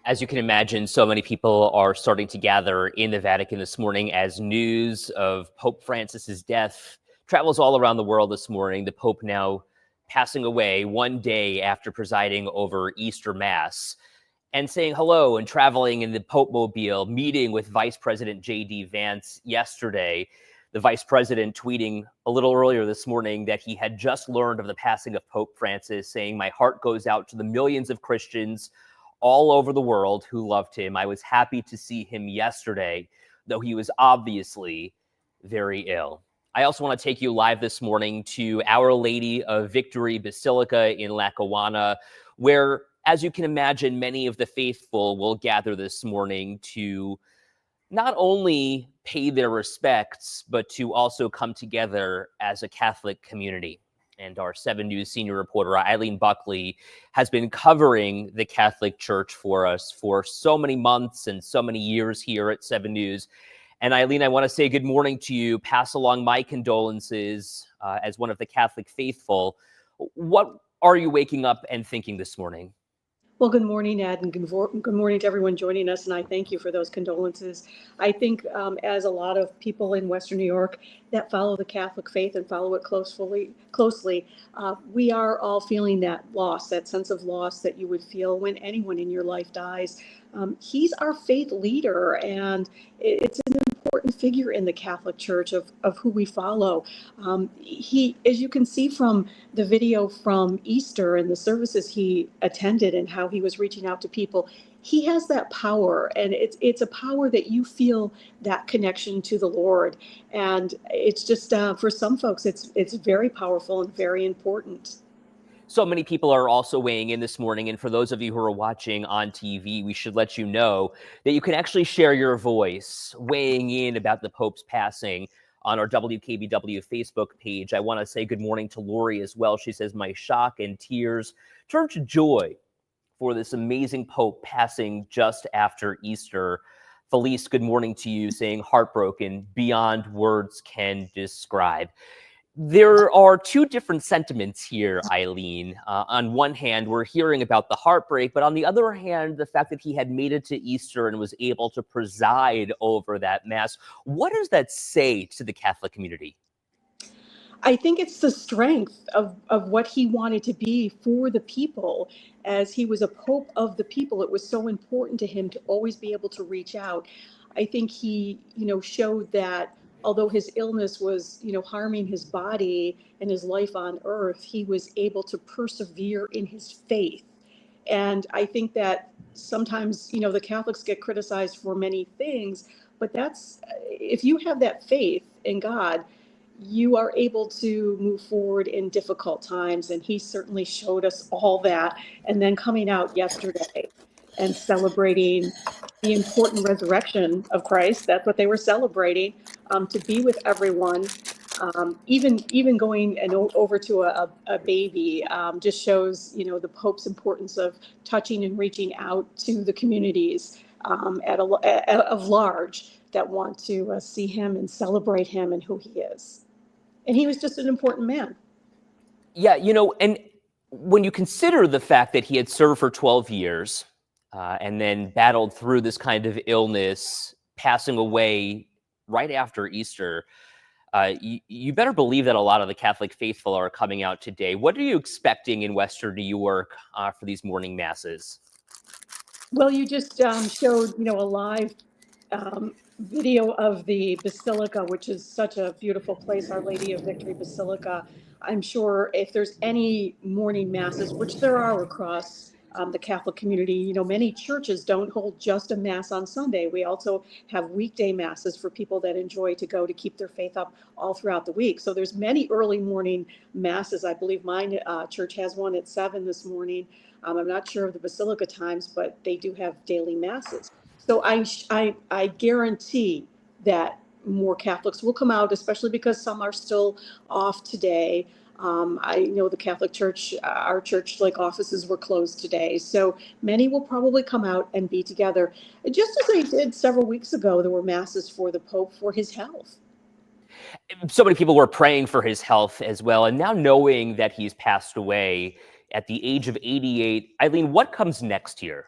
As you can imagine, so many people are starting to gather in the Vatican this morning as news of Pope Francis's death travels all around the world this morning. The Pope now passing away one day after presiding over Easter Mass and saying hello and traveling in the Pope-mobile, meeting with Vice President J.D. Vance yesterday. The vice president tweeting a little earlier this morning that he had just learned of the passing of Pope Francis, saying, "My heart goes out to the millions of Christians all over the world who loved him. I was happy to see him yesterday, though he was obviously very ill." I also want to take you live this morning to Our Lady of Victory Basilica in Lackawanna, where, as you can imagine, many of the faithful will gather this morning to not only pay their respects, but to also come together as a Catholic community. And our 7 News senior reporter, Eileen Buckley, has been covering the Catholic Church for us for so many months and so many years here at 7 News. And Eileen, I want to say good morning to you, pass along my condolences as one of the Catholic faithful. What are you waking up and thinking this morning? Well, good morning, Ed, and good morning to everyone joining us, and I thank you for those condolences. I think as a lot of people in Western New York that follow the Catholic faith and follow it closely, we are all feeling that loss, that sense of loss that you would feel when anyone in your life dies. He's our faith leader, and it's an important figure in the Catholic Church of who we follow. He, as you can see from the video from Easter and the services he attended and how he was reaching out to people, he has that power, and it's a power that you feel that connection to the Lord. And it's just for some folks, it's very powerful and very important. So many people are also weighing in this morning. And for those of you who are watching on TV, we should let you know that you can actually share your voice weighing in about the Pope's passing on our WKBW Facebook page. I want to say good morning to Lori as well. She says, my shock and tears turn to joy for this amazing Pope passing just after Easter. Felice, good morning to you, saying heartbroken beyond words can describe. There are two different sentiments here, Eileen. On one hand, we're hearing about the heartbreak, but on the other hand, the fact that he had made it to Easter and was able to preside over that Mass. What does that say to the Catholic community? I think it's the strength of what he wanted to be for the people. As he was a Pope of the people, it was so important to him to always be able to reach out. I think he, showed that although his illness was, harming his body and his life on earth, he was able to persevere in his faith. And I think that sometimes, the Catholics get criticized for many things, but if you have that faith in God, you are able to move forward in difficult times. And he certainly showed us all that. And then coming out yesterday and celebrating the important resurrection of Christ, that's what they were celebrating, to be with everyone, even going and over to a baby, just shows, the Pope's importance of touching and reaching out to the communities of large that want to see him and celebrate him and who he is. And he was just an important man. Yeah, and when you consider the fact that he had served for 12 years and then battled through this kind of illness, passing away right after Easter, you better believe that a lot of the Catholic faithful are coming out today. What are you expecting in Western New York for these morning masses? Well, you just showed, a live video of the Basilica, which is such a beautiful place, Our Lady of Victory Basilica. I'm sure if there's any morning masses, which there are across the Catholic community, many churches don't hold just a Mass on Sunday. We also have weekday Masses for people that enjoy to go to keep their faith up all throughout the week. So there's many early morning Masses. I believe mine church has one at 7 this morning. I'm not sure of the Basilica times, but they do have daily Masses. So I guarantee that more Catholics will come out, especially because some are still off today. I know the Catholic Church, our church offices were closed today. So many will probably come out and be together. Just as they did several weeks ago, there were Masses for the Pope for his health. So many people were praying for his health as well. And now knowing that he's passed away at the age of 88, Eileen, what comes next here?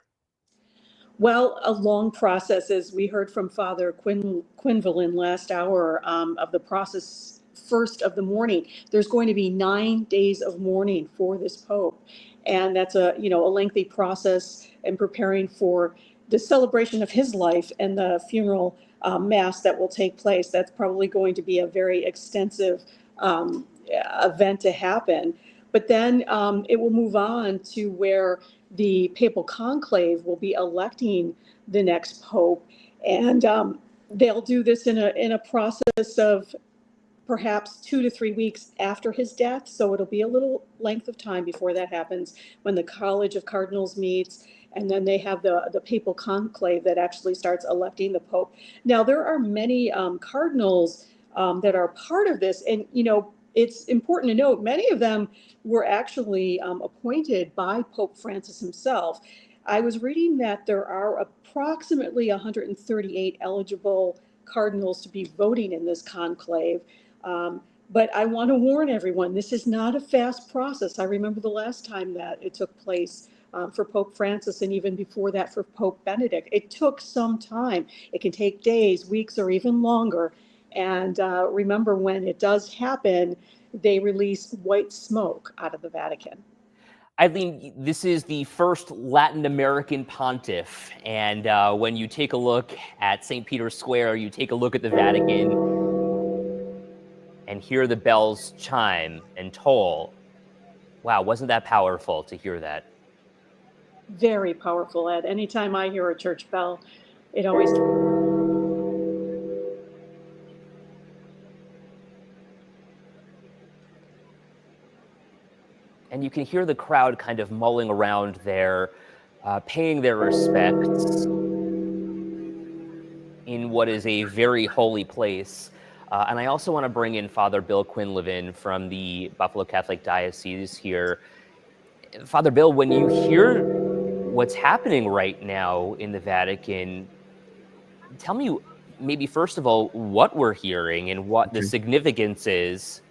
Well, a long process, as we heard from Father Quinvillin last hour of the process first of the morning. There's going to be 9 days of mourning for this Pope. And that's a lengthy process in preparing for the celebration of his life and the funeral Mass that will take place. That's probably going to be a very extensive event to happen. But then it will move on to where the papal conclave will be electing the next Pope. And they'll do this in a process of perhaps 2 to 3 weeks after his death. So it'll be a little length of time before that happens, when the College of Cardinals meets And then they have the papal conclave that actually starts electing the Pope. Now, there are many cardinals that are part of this. And, it's important to note, many of them were actually appointed by Pope Francis himself. I was reading that there are approximately 138 eligible cardinals to be voting in this conclave. But I want to warn everyone, this is not a fast process. I remember the last time that it took place for Pope Francis, and even before that for Pope Benedict. It took some time. It can take days, weeks, or even longer. And remember, when it does happen, they release white smoke out of the Vatican. Eileen, this is the first Latin American pontiff. And when you take a look at St. Peter's Square, you take a look at the Vatican and hear the bells chime and toll. Wow, wasn't that powerful to hear that? Very powerful, Ed. Anytime I hear a church bell, it always... And you can hear the crowd kind of mulling around there, paying their respects in what is a very holy place. And I also want to bring in Father Bill Quinlivan from the Buffalo Catholic Diocese here. Father Bill, when you hear what's happening right now in the Vatican, tell me maybe first of all what we're hearing and what the significance is,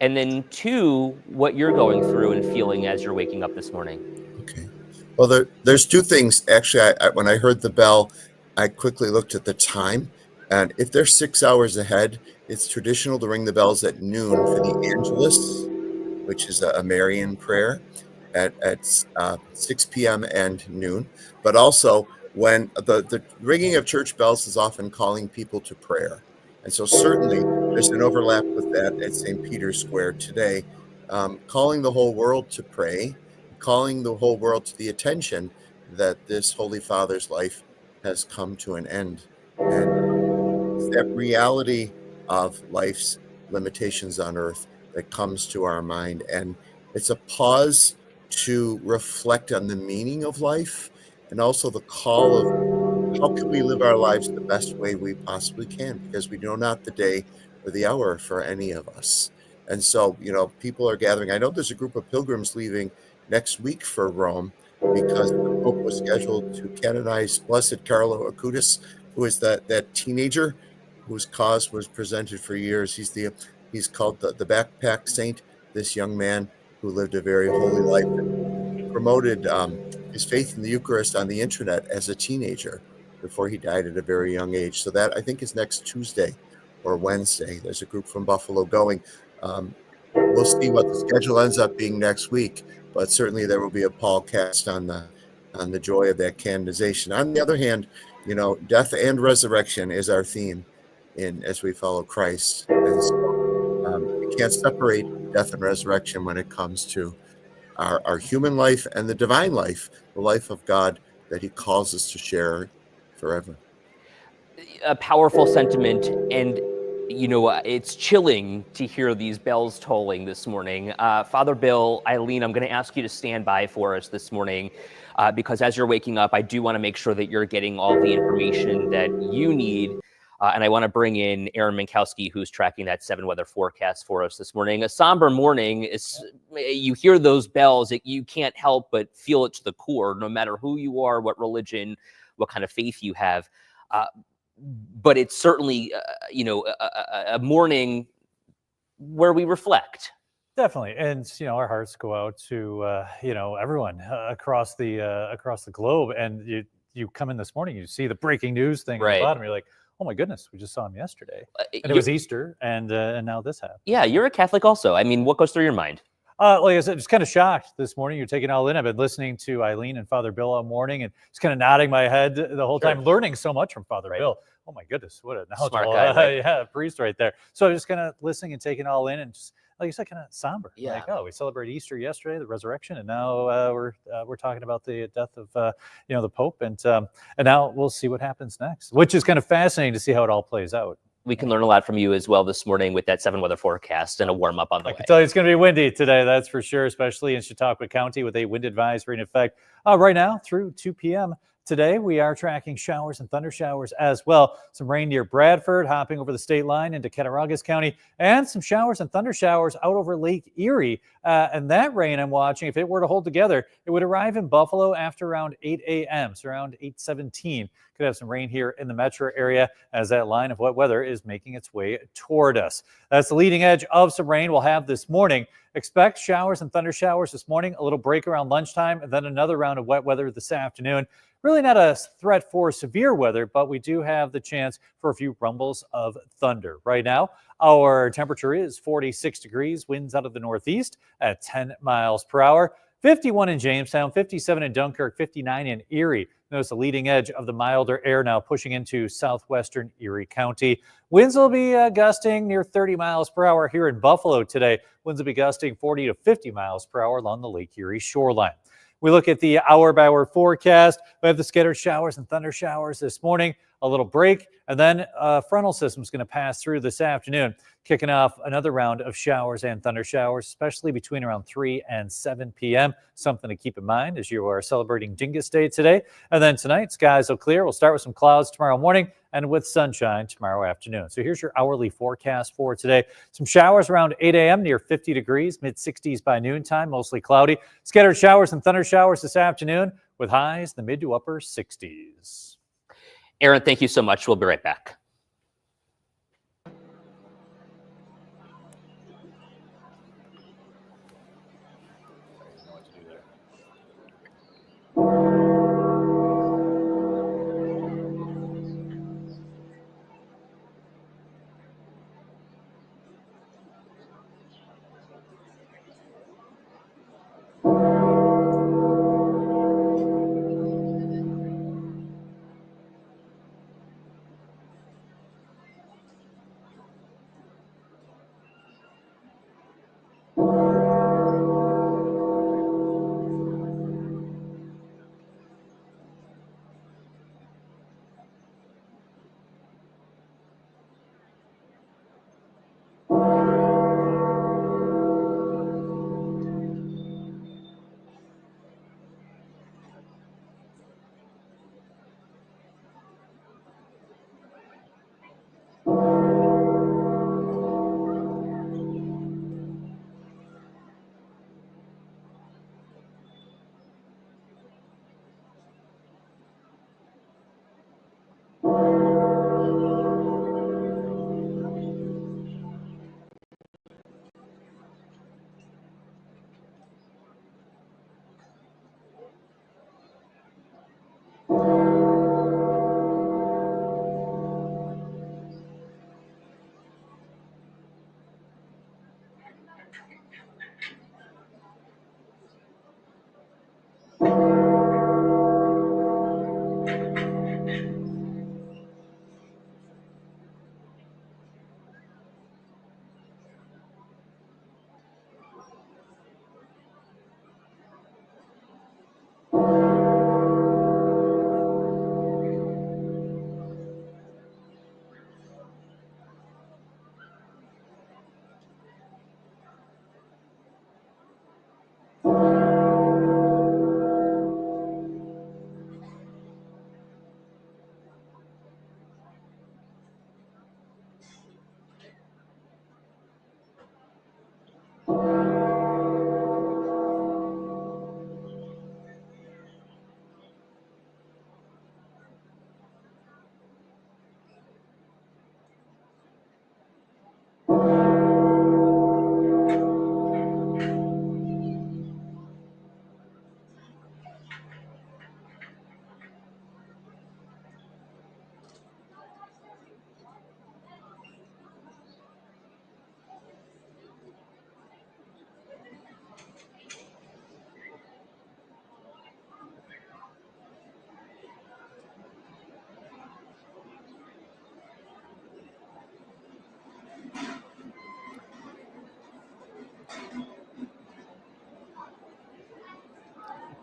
and then two, what you're going through and feeling as you're waking up this morning. Okay. Well, there's two things. Actually, when I heard the bell, I quickly looked at the time. And if they're 6 hours ahead, it's traditional to ring the bells at noon for the Angelus, which is a Marian prayer at 6 p.m. and noon. But also, when the ringing of church bells is often calling people to prayer. And so certainly there's an overlap with that at St. Peter's Square today, calling the whole world to pray, calling the whole world to the attention that this Holy Father's life has come to an end. And that reality of life's limitations on earth that comes to our mind. And it's a pause to reflect on the meaning of life and also the call of how can we live our lives the best way we possibly can, because we know not the day or the hour for any of us. And so, people are gathering. I know there's a group of pilgrims leaving next week for Rome because the Pope was scheduled to canonize Blessed Carlo Acutis, who is that teenager whose cause was presented for years. He's called the backpack saint, this young man who lived a very holy life. He promoted his faith in the Eucharist on the internet as a teenager before he died at a very young age. So that, I think, is next Tuesday or Wednesday. There's a group from Buffalo going. We'll see what the schedule ends up being next week, but certainly there will be a podcast on the joy of that canonization. On the other hand, death and resurrection is our theme as we follow Christ. And so we can't separate death and resurrection when it comes to our human life and the divine life, the life of God that he calls us to share forever. A powerful sentiment, and it's chilling to hear these bells tolling this morning. Father Bill, Eileen, I'm going to ask you to stand by for us this morning because as you're waking up, I do want to make sure that you're getting all the information that you need. And I want to bring in Aaron Minkowski, who's tracking that 7 weather forecast for us this morning. A somber morning. You hear those bells, you can't help but feel it to the core, no matter who you are, what religion, what kind of faith you have. But it's certainly, a morning where we reflect. Definitely, and our hearts go out to everyone across the globe. And you come in this morning, you see the breaking news thing at the bottom. You're like, oh my goodness, we just saw him yesterday, and it was Easter, and now this happened. Yeah, you're a Catholic also. I mean, what goes through your mind? Like I said, just kind of shocked this morning. You're taking it all in. I've been listening to Eileen and Father Bill all morning and just kind of nodding my head the whole time, learning so much from Father Bill. Oh my goodness, what a knowledgeable priest right there. So I was just kind of listening and taking it all in, and just like you said, kind of somber. Yeah. Like, we celebrated Easter yesterday, the resurrection, and now we're talking about the death of the Pope, and now we'll see what happens next, which is kind of fascinating to see how it all plays out. we can learn a lot from you as well this morning with that 7 weather forecast and a warm up on the I way. can tell you it's going to be windy today, that's for sure, especially in Chautauqua County with a wind advisory in effect right now through 2 p.m. Today, we are tracking showers and thunder showers as well. Some rain near Bradford, hopping over the state line into Cattaraugus County, and some showers and thunder showers out over Lake Erie. And that rain I'm watching, if it were to hold together, it would arrive in Buffalo after around 8 a.m., so around 8:17. Could have some rain here in the metro area as that line of wet weather is making its way toward us. That's the leading edge of some rain we'll have this morning. Expect showers and thunder showers this morning, a little break around lunchtime, and then another round of wet weather this afternoon. Really not a threat for severe weather, but we do have the chance for a few rumbles of thunder. Right now, our temperature is 46 degrees, winds out of the northeast at 10 miles per hour. 51 in Jamestown, 57 in Dunkirk, 59 in Erie. Notice the leading edge of the milder air now pushing into southwestern Erie County. Winds will be gusting near 30 miles per hour here in Buffalo today. Winds will be gusting 40 to 50 miles per hour along the Lake Erie shoreline. We look at the hour-by-hour forecast. We have the scattered showers and thunder showers this morning, a little break, and then a frontal system is going to pass through this afternoon, kicking off another round of showers and thunder showers, especially between around 3 and 7 p.m. Something to keep in mind as you are celebrating Dingus Day today. And then tonight, skies will clear. We'll start with some clouds tomorrow morning and with sunshine tomorrow afternoon. So here's your hourly forecast for today. Some showers around 8 a.m. near 50 degrees, mid-60s by noontime, mostly cloudy. Scattered showers and thunder showers this afternoon with highs in the mid to upper 60s. Aaron, thank you so much. We'll be right back.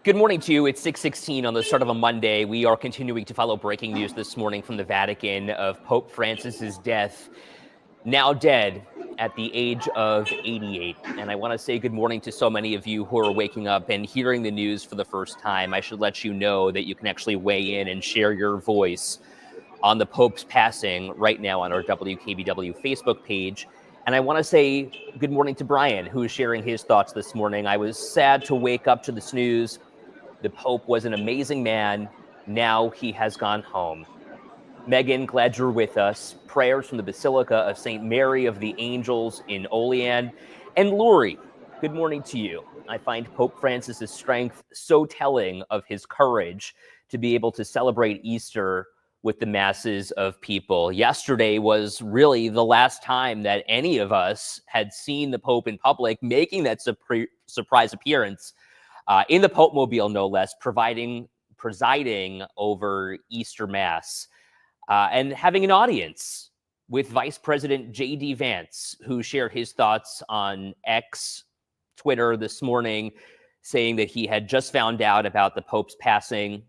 Good morning to you. It's 6:16 on the start of a Monday. We are continuing to follow breaking news this morning from the Vatican of Pope Francis's death, now dead at the age of 88. And I want to say good morning to so many of you who are waking up and hearing the news for the first time. I should let you know that you can actually weigh in and share your voice on the Pope's passing right now on our WKBW Facebook page. And I want to say good morning to Brian, who is sharing his thoughts this morning. I was sad to wake up to this news. The Pope was an amazing man. Now he has gone home. Megan, glad you're with us. Prayers from the Basilica of St. Mary of the Angels in Olean. And Lori, good morning to you. I find Pope Francis's strength so telling of his courage to be able to celebrate Easter with the masses of people. Yesterday was really the last time that any of us had seen the Pope in public, making that surprise appearance in the Pope Mobile, no less, presiding over Easter Mass. And having an audience with Vice President J.D. Vance, who shared his thoughts on X, Twitter this morning, saying that he had just found out about the Pope's passing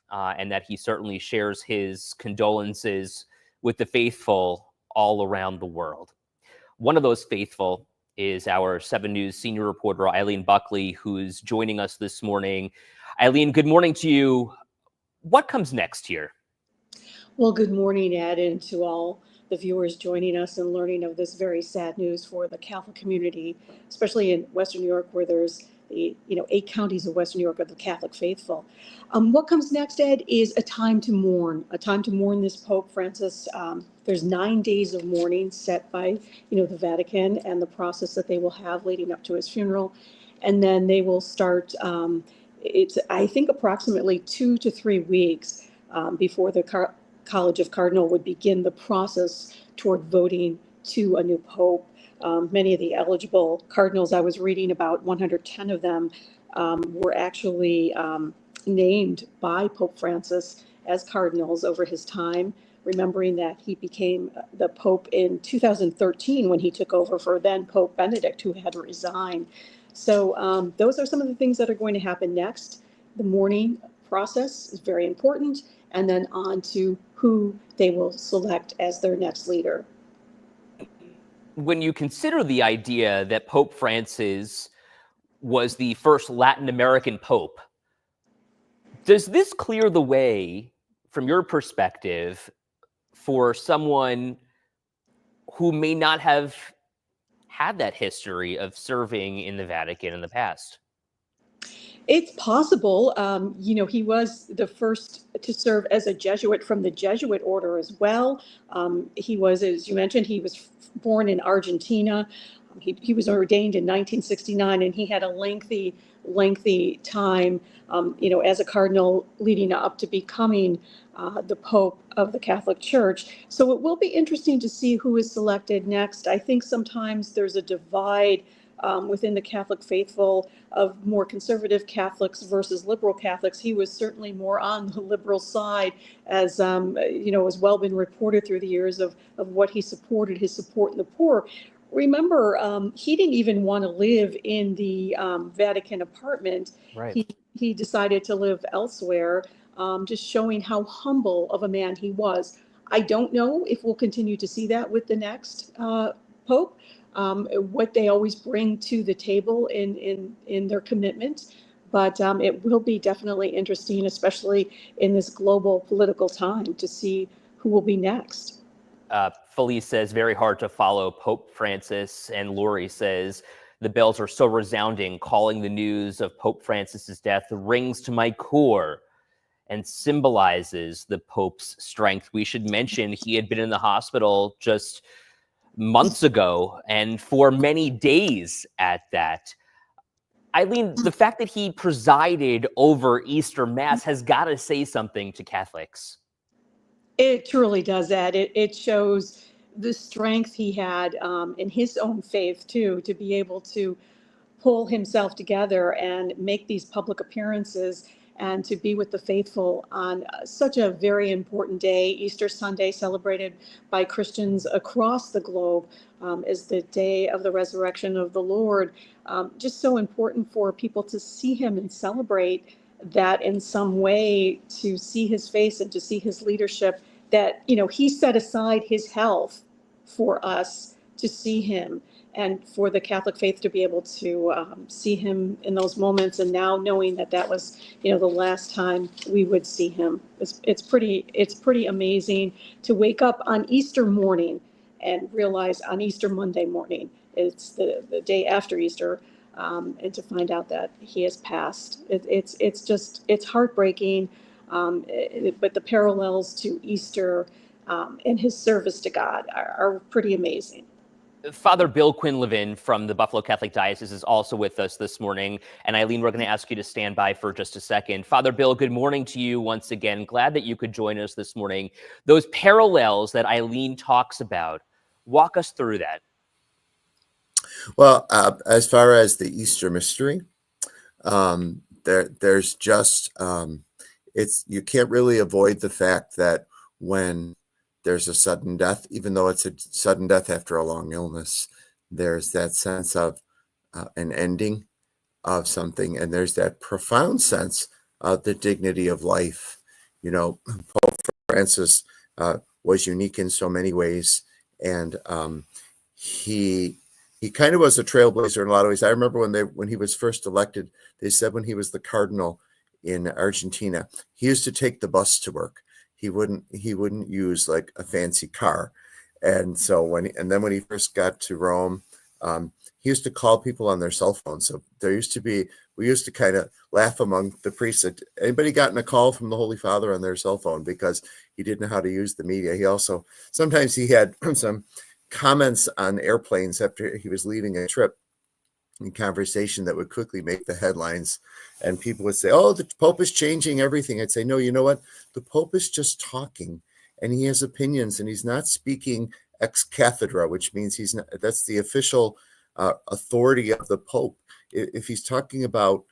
and that he certainly shares his condolences with the faithful all around the world. One of those faithful is our 7 News senior reporter, Eileen Buckley, who's joining us this morning. Eileen, good morning to you. What comes next here? Well, good morning, Ed, and to all the viewers joining us and learning of this very sad news for the Catholic community, especially in Western New York, where there's 8 counties of Western New York of the Catholic faithful. What comes next, Ed, is a time to mourn this Pope Francis. There's 9 days of mourning set by, the Vatican and the process that they will have leading up to his funeral. And then they will start, I think approximately 2 to 3 weeks before the College of Cardinal would begin the process toward voting to a new pope. Many of the eligible cardinals I was reading about, 110 of them, were actually named by Pope Francis as cardinals over his time, remembering that he became the Pope in 2013 when he took over for then Pope Benedict, who had resigned. So those are some of the things that are going to happen next. The mourning process is very important, and then on to who they will select as their next leader. When you consider the idea that Pope Francis was the first Latin American pope, does this clear the way, from your perspective, for someone who may not have had that history of serving in the Vatican in the past? It's possible. He was the first to serve as a Jesuit from the Jesuit order as well. He was, as you mentioned, he was born in Argentina. He was ordained in 1969, and he had a lengthy time, as a cardinal leading up to becoming the Pope of the Catholic Church. So it will be interesting to see who is selected next. I think sometimes there's a divide within the Catholic faithful of more conservative Catholics versus liberal Catholics. He was certainly more on the liberal side, as has well been reported through the years of what he supported, his support in the poor. Remember, he didn't even want to live in the Vatican apartment. Right. He decided to live elsewhere, just showing how humble of a man he was. I don't know if we'll continue to see that with the next Pope. What they always bring to the table in their commitment. But it will be definitely interesting, especially in this global political time, to see who will be next. Felice says, very hard to follow Pope Francis. And Lori says, the bells are so resounding, calling the news of Pope Francis's death rings to my core and symbolizes the Pope's strength. We should mention he had been in the hospital just months ago, and for many days at that. Eileen, the fact that he presided over Easter Mass has got to say something to Catholics. It truly does, Ed. It shows the strength he had in his own faith, too, to be able to pull himself together and make these public appearances and to be with the faithful on such a very important day. Easter Sunday, celebrated by Christians across the globe, is the day of the resurrection of the Lord. Just so important for people to see him and celebrate that in some way to see his face and to see his leadership, that, you know, he set aside his health for us to see him and for the Catholic faith to be able to see him in those moments. And now knowing that that was, you know, the last time we would see him, it's pretty amazing to wake up on Easter morning and realize on Easter Monday morning, it's the day after Easter, and to find out that he has passed. It's heartbreaking, but the parallels to Easter and his service to God are pretty amazing. Father Bill Quinlivan from the Buffalo Catholic Diocese is also with us this morning. And Eileen, we're going to ask you to stand by for just a second. Father Bill, good morning to you once again. Glad that you could join us this morning. Those parallels that Eileen talks about, walk us through that. Well, as far as the Easter mystery, there's just you can't really avoid the fact that when there's a sudden death, even though it's a sudden death after a long illness, there's that sense of an ending of something, and there's that profound sense of the dignity of life. You know, Pope Francis was unique in so many ways, and he kind of was a trailblazer in a lot of ways. I remember when he was first elected, they said when he was the cardinal in Argentina, he used to take the bus to work. He wouldn't use like a fancy car. And so when he first got to Rome, he used to call people on their cell phones. So we used to kind of laugh among the priests that anybody gotten a call from the Holy Father on their cell phone, because he didn't know how to use the media. He also, sometimes he had some comments on airplanes after he was leaving a trip in conversation that would quickly make the headlines, and people would say, "Oh, the Pope is changing everything." I'd say, "No, you know what? The Pope is just talking, and he has opinions, and he's not speaking ex cathedra, which means he's not. That's the official authority of the Pope. If he's talking about,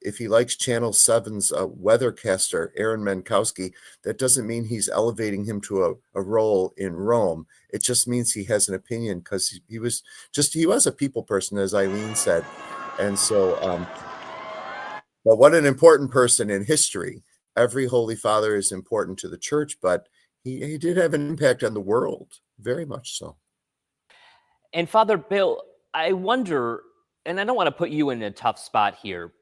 if he likes Channel 7's weathercaster, Aaron Menkowski, that doesn't mean he's elevating him to a role in Rome. It just means he has an opinion, because he was a people person, as Eileen said. And so, but what an important person in history. Every Holy Father is important to the church, but he did have an impact on the world, very much so. And Father Bill, I wonder, and I don't want to put you in a tough spot here,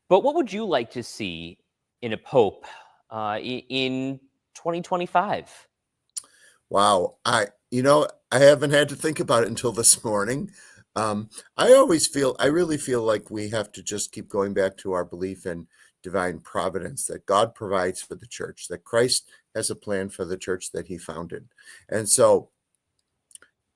but what would you like to see in a pope in 2025? Wow. I haven't had to think about it until this morning. I really feel like we have to just keep going back to our belief in divine providence, that God provides for the church, that Christ has a plan for the church that he founded. And so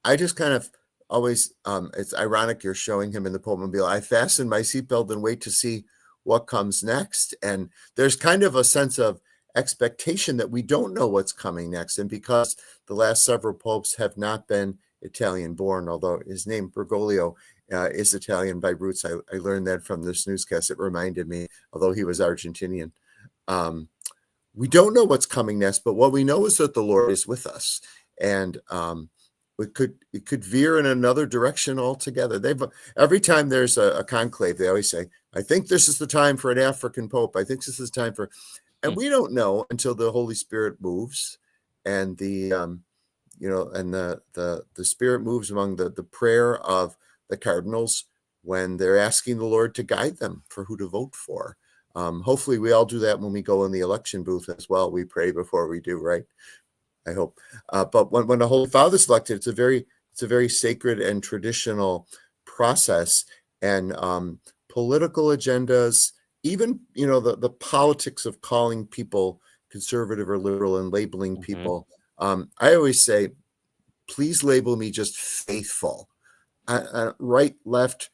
I just kind of always, it's ironic you're showing him in the Popemobile. I fasten my seatbelt and wait to see what comes next. And there's kind of a sense of expectation that we don't know what's coming next. And because the last several popes have not been Italian born, although his name Bergoglio is Italian by roots. I learned that from this newscast. It reminded me, although he was Argentinian. We don't know what's coming next, but what we know is that the Lord is with us. And it could veer in another direction altogether. Every time there's a conclave, they always say, "I think this is the time for an African pope. I think this is the time for," and we don't know until the Holy Spirit moves, and the Spirit moves among the prayer of the cardinals when they're asking the Lord to guide them for who to vote for. Hopefully, we all do that when we go in the election booth as well. We pray before we do, right? I hope. But when the Holy Father's elected, it's a very sacred and traditional process, and political agendas, even the politics of calling people conservative or liberal and labeling people. I always say, please label me just faithful. Right, left,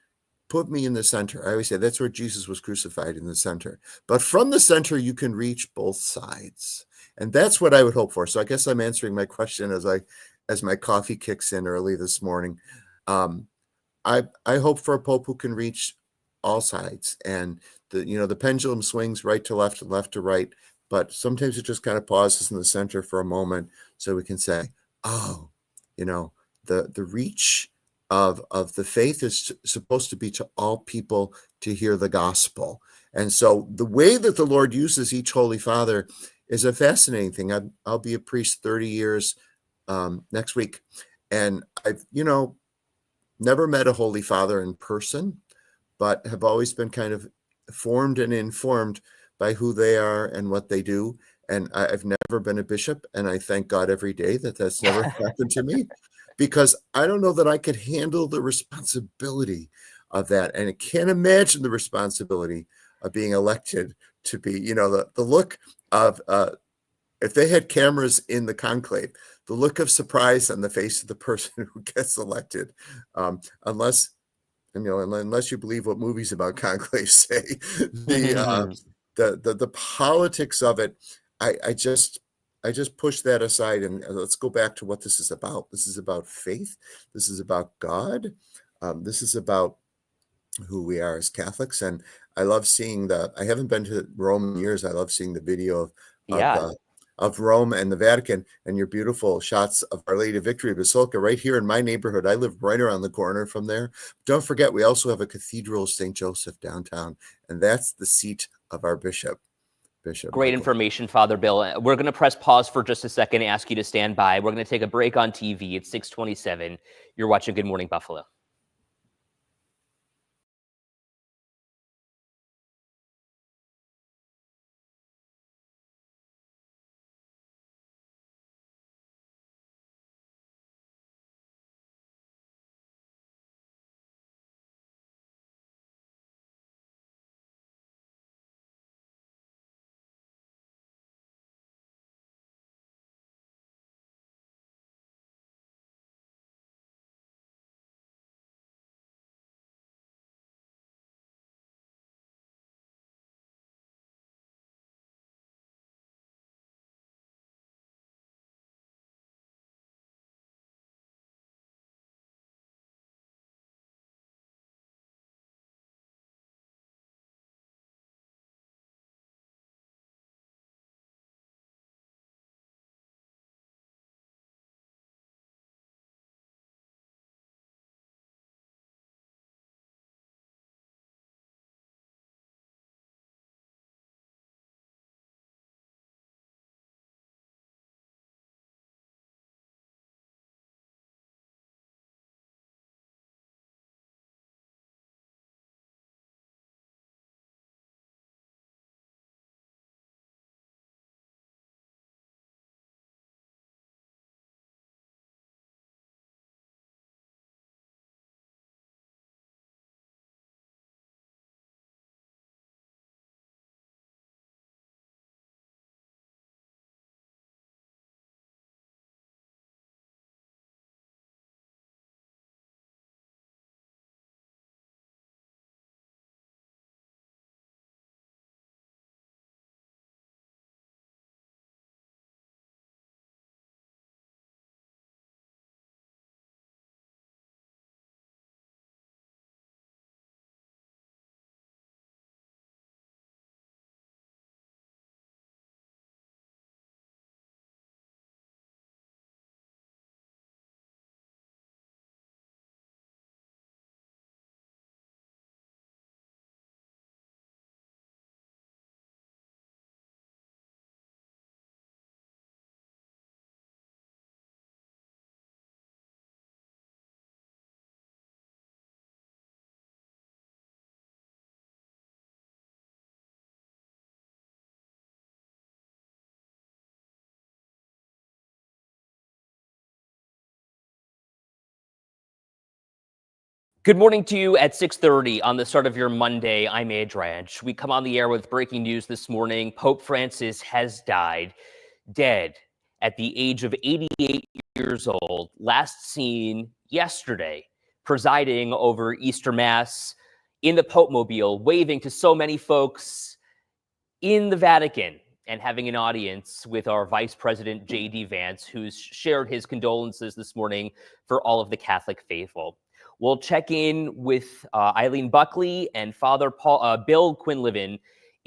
put me in the center. I always say that's where Jesus was crucified, in the center. But from the center, you can reach both sides. And that's what I would hope for. So I guess I'm answering my question as my coffee kicks in early this morning. I hope for a pope who can reach all sides, and the pendulum swings right to left and left to right, but sometimes it just kind of pauses in the center for a moment, so we can say, oh, the reach of the faith is supposed to be to all people to hear the gospel. And so the way that the Lord uses each Holy Father is a fascinating thing. I'll be a priest 30 years next week. And I've, never met a Holy Father in person, but have always been kind of formed and informed by who they are and what they do. And I've never been a bishop, and I thank God every day that that's never happened to me, because I don't know that I could handle the responsibility of that. And I can't imagine the responsibility of being elected to be, the look of, if they had cameras in the conclave, the look of surprise on the face of the person who gets elected, unless you believe what movies about conclave say, the politics of it, I just push that aside, and let's go back to what this is about. This is about faith. This is about God. This is about who we are as Catholics. And I love seeing I haven't been to Rome in years. I love seeing the video of Rome and the Vatican, and your beautiful shots of Our Lady of Victory Basilica right here in my neighborhood. I live right around the corner from there. Don't forget, we also have a Cathedral of St. Joseph downtown, and that's the seat of our bishop. Great information, Father Bill. We're going to press pause for just a second and ask you to stand by. We're going to take a break on TV. It's 6:27. You're watching Good Morning Buffalo. Good morning to you at 6:30 on the start of your Monday. I'm Adrian. We come on the air with breaking news this morning. Pope Francis has died, dead at the age of 88 years old, last seen yesterday, presiding over Easter Mass in the Pope Mobile, waving to so many folks in the Vatican and having an audience with our Vice President, J.D. Vance, who's shared his condolences this morning for all of the Catholic faithful. We'll check in with Eileen Buckley and Father Bill Quinlivan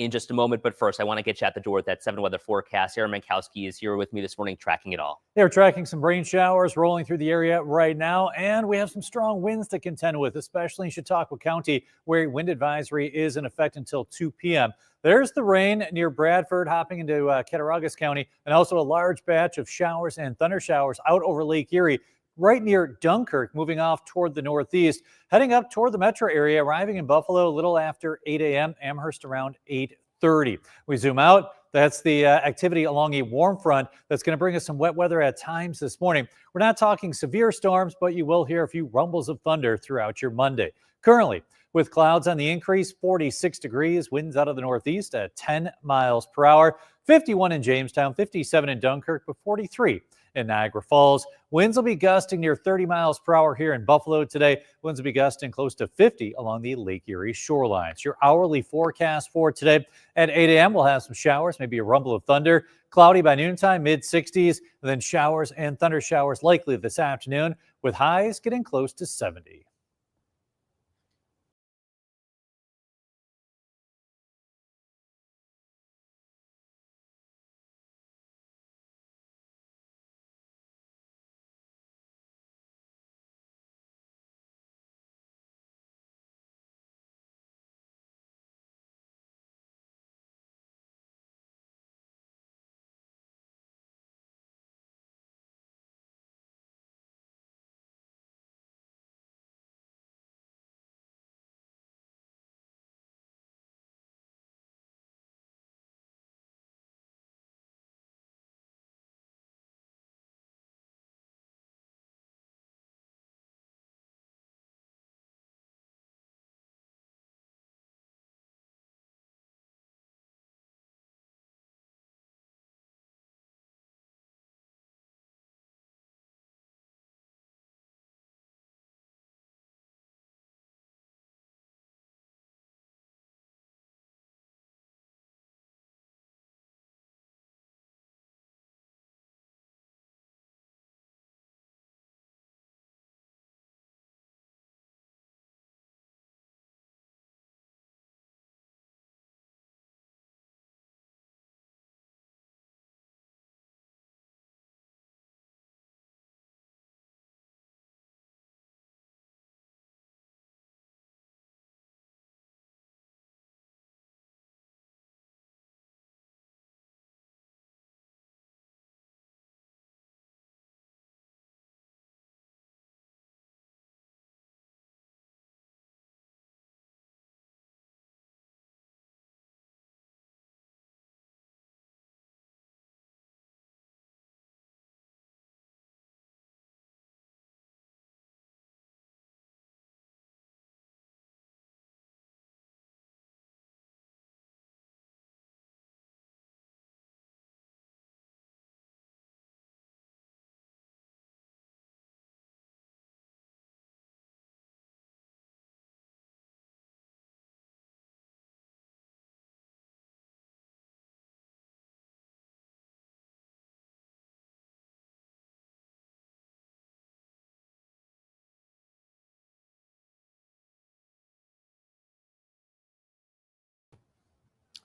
in just a moment. But first, I want to get you at the door with that 7 weather forecast. Aaron Mankowski is here with me this morning tracking it all. They're tracking some rain showers rolling through the area right now, and we have some strong winds to contend with, especially in Chautauqua County, where a wind advisory is in effect until 2 p.m. There's the rain near Bradford, hopping into Cattaraugus County, and also a large batch of showers and thunder showers out over Lake Erie, right near Dunkirk, moving off toward the northeast, heading up toward the metro area, arriving in Buffalo a little after 8 a.m., Amherst around 8:30. We zoom out. That's the activity along a warm front that's going to bring us some wet weather at times this morning. We're not talking severe storms, but you will hear a few rumbles of thunder throughout your Monday. Currently, with clouds on the increase, 46 degrees, winds out of the northeast at 10 miles per hour, 51 in Jamestown, 57 in Dunkirk, but 43 in Niagara Falls. Winds will be gusting near 30 miles per hour here in Buffalo today. Winds will be gusting close to 50 along the Lake Erie shorelines. Your hourly forecast for today at 8 a.m. we'll have some showers, maybe a rumble of thunder. Cloudy by noontime, mid-60s, and then showers and thunder showers likely this afternoon, with highs getting close to 70.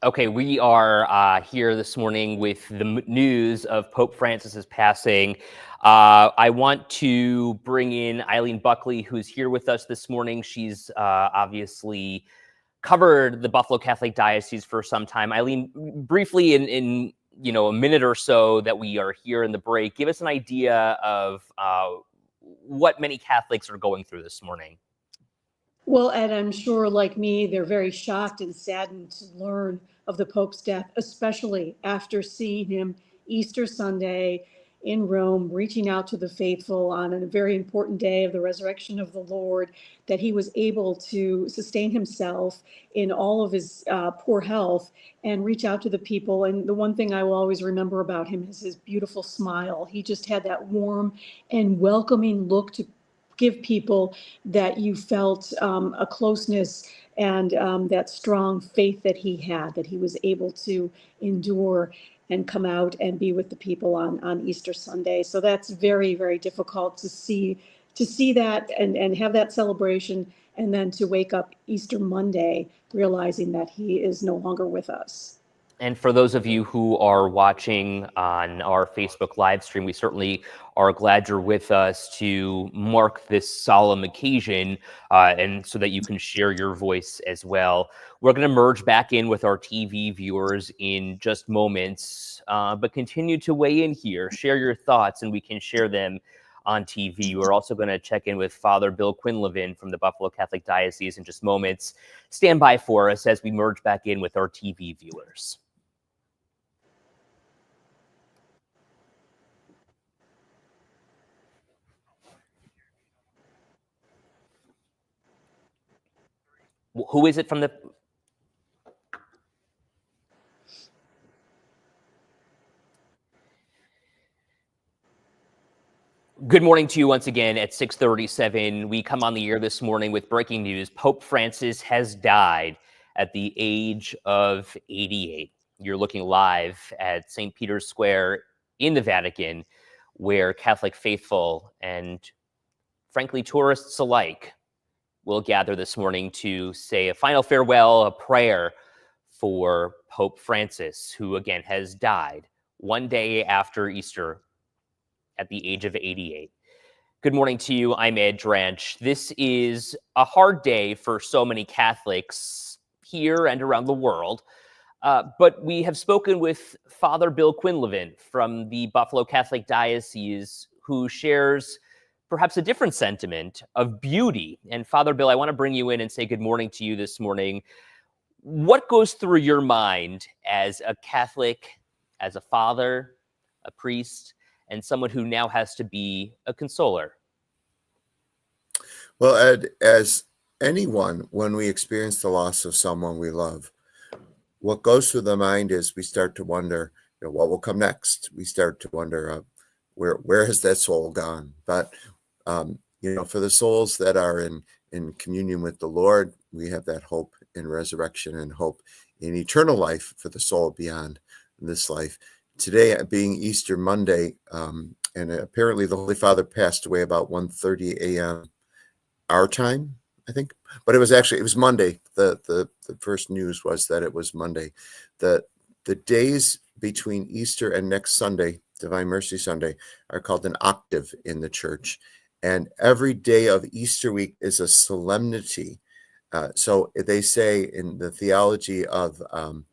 Okay, we are here this morning with the news of Pope Francis's passing. I want to bring in Eileen Buckley, who's here with us this morning. She's obviously covered the Buffalo Catholic Diocese for some time. Eileen, briefly in a minute or so that we are here in the break, give us an idea of what many Catholics are going through this morning. Well, Ed, I'm sure like me, they're very shocked and saddened to learn of the Pope's death, especially after seeing him Easter Sunday in Rome, reaching out to the faithful on a very important day of the resurrection of the Lord, that he was able to sustain himself in all of his poor health and reach out to the people. And the one thing I will always remember about him is his beautiful smile. He just had that warm and welcoming look to give people that you felt a closeness and that strong faith that he was able to endure and come out and be with the people on Easter Sunday. So that's very, very difficult to see that and have that celebration and then to wake up Easter Monday realizing that he is no longer with us. And for those of you who are watching on our Facebook live stream, we certainly are glad you're with us to mark this solemn occasion, and so that you can share your voice as well. We're going to merge back in with our TV viewers in just moments, but continue to weigh in here, share your thoughts, and we can share them on TV. We're also going to check in with Father Bill Quinlivan from the Buffalo Catholic Diocese in just moments. Stand by for us as we merge back in with our TV viewers. Who is it from the... Good morning to you once again at 6:37. We come on the air this morning with breaking news. Pope Francis has died at the age of 88. You're looking live at St. Peter's Square in the Vatican, where Catholic faithful and, frankly, tourists alike will gather this morning to say a final farewell, a prayer for Pope Francis, who again has died one day after Easter at the age of 88. Good morning to you. I'm Ed Dranch. This is a hard day for so many Catholics here and around the world, but we have spoken with Father Bill Quinlivan from the Buffalo Catholic Diocese, who shares perhaps a different sentiment of beauty. And Father Bill, I want to bring you in and say good morning to you this morning. What goes through your mind as a Catholic, as a father, a priest, and someone who now has to be a consoler? Well, Ed, as anyone, when we experience the loss of someone we love, what goes through the mind is we start to wonder, what will come next? We start to wonder, where has that soul gone? But for the souls that are in communion with the Lord, we have that hope in resurrection and hope in eternal life for the soul beyond this life. Today being Easter Monday, and apparently the Holy Father passed away about 1:30 a.m. our time, I think. But it was Monday. The first news was that it was Monday. The days between Easter and next Sunday, Divine Mercy Sunday, are called an octave in the church. And every day of Easter week is a solemnity. So they say in the theology of the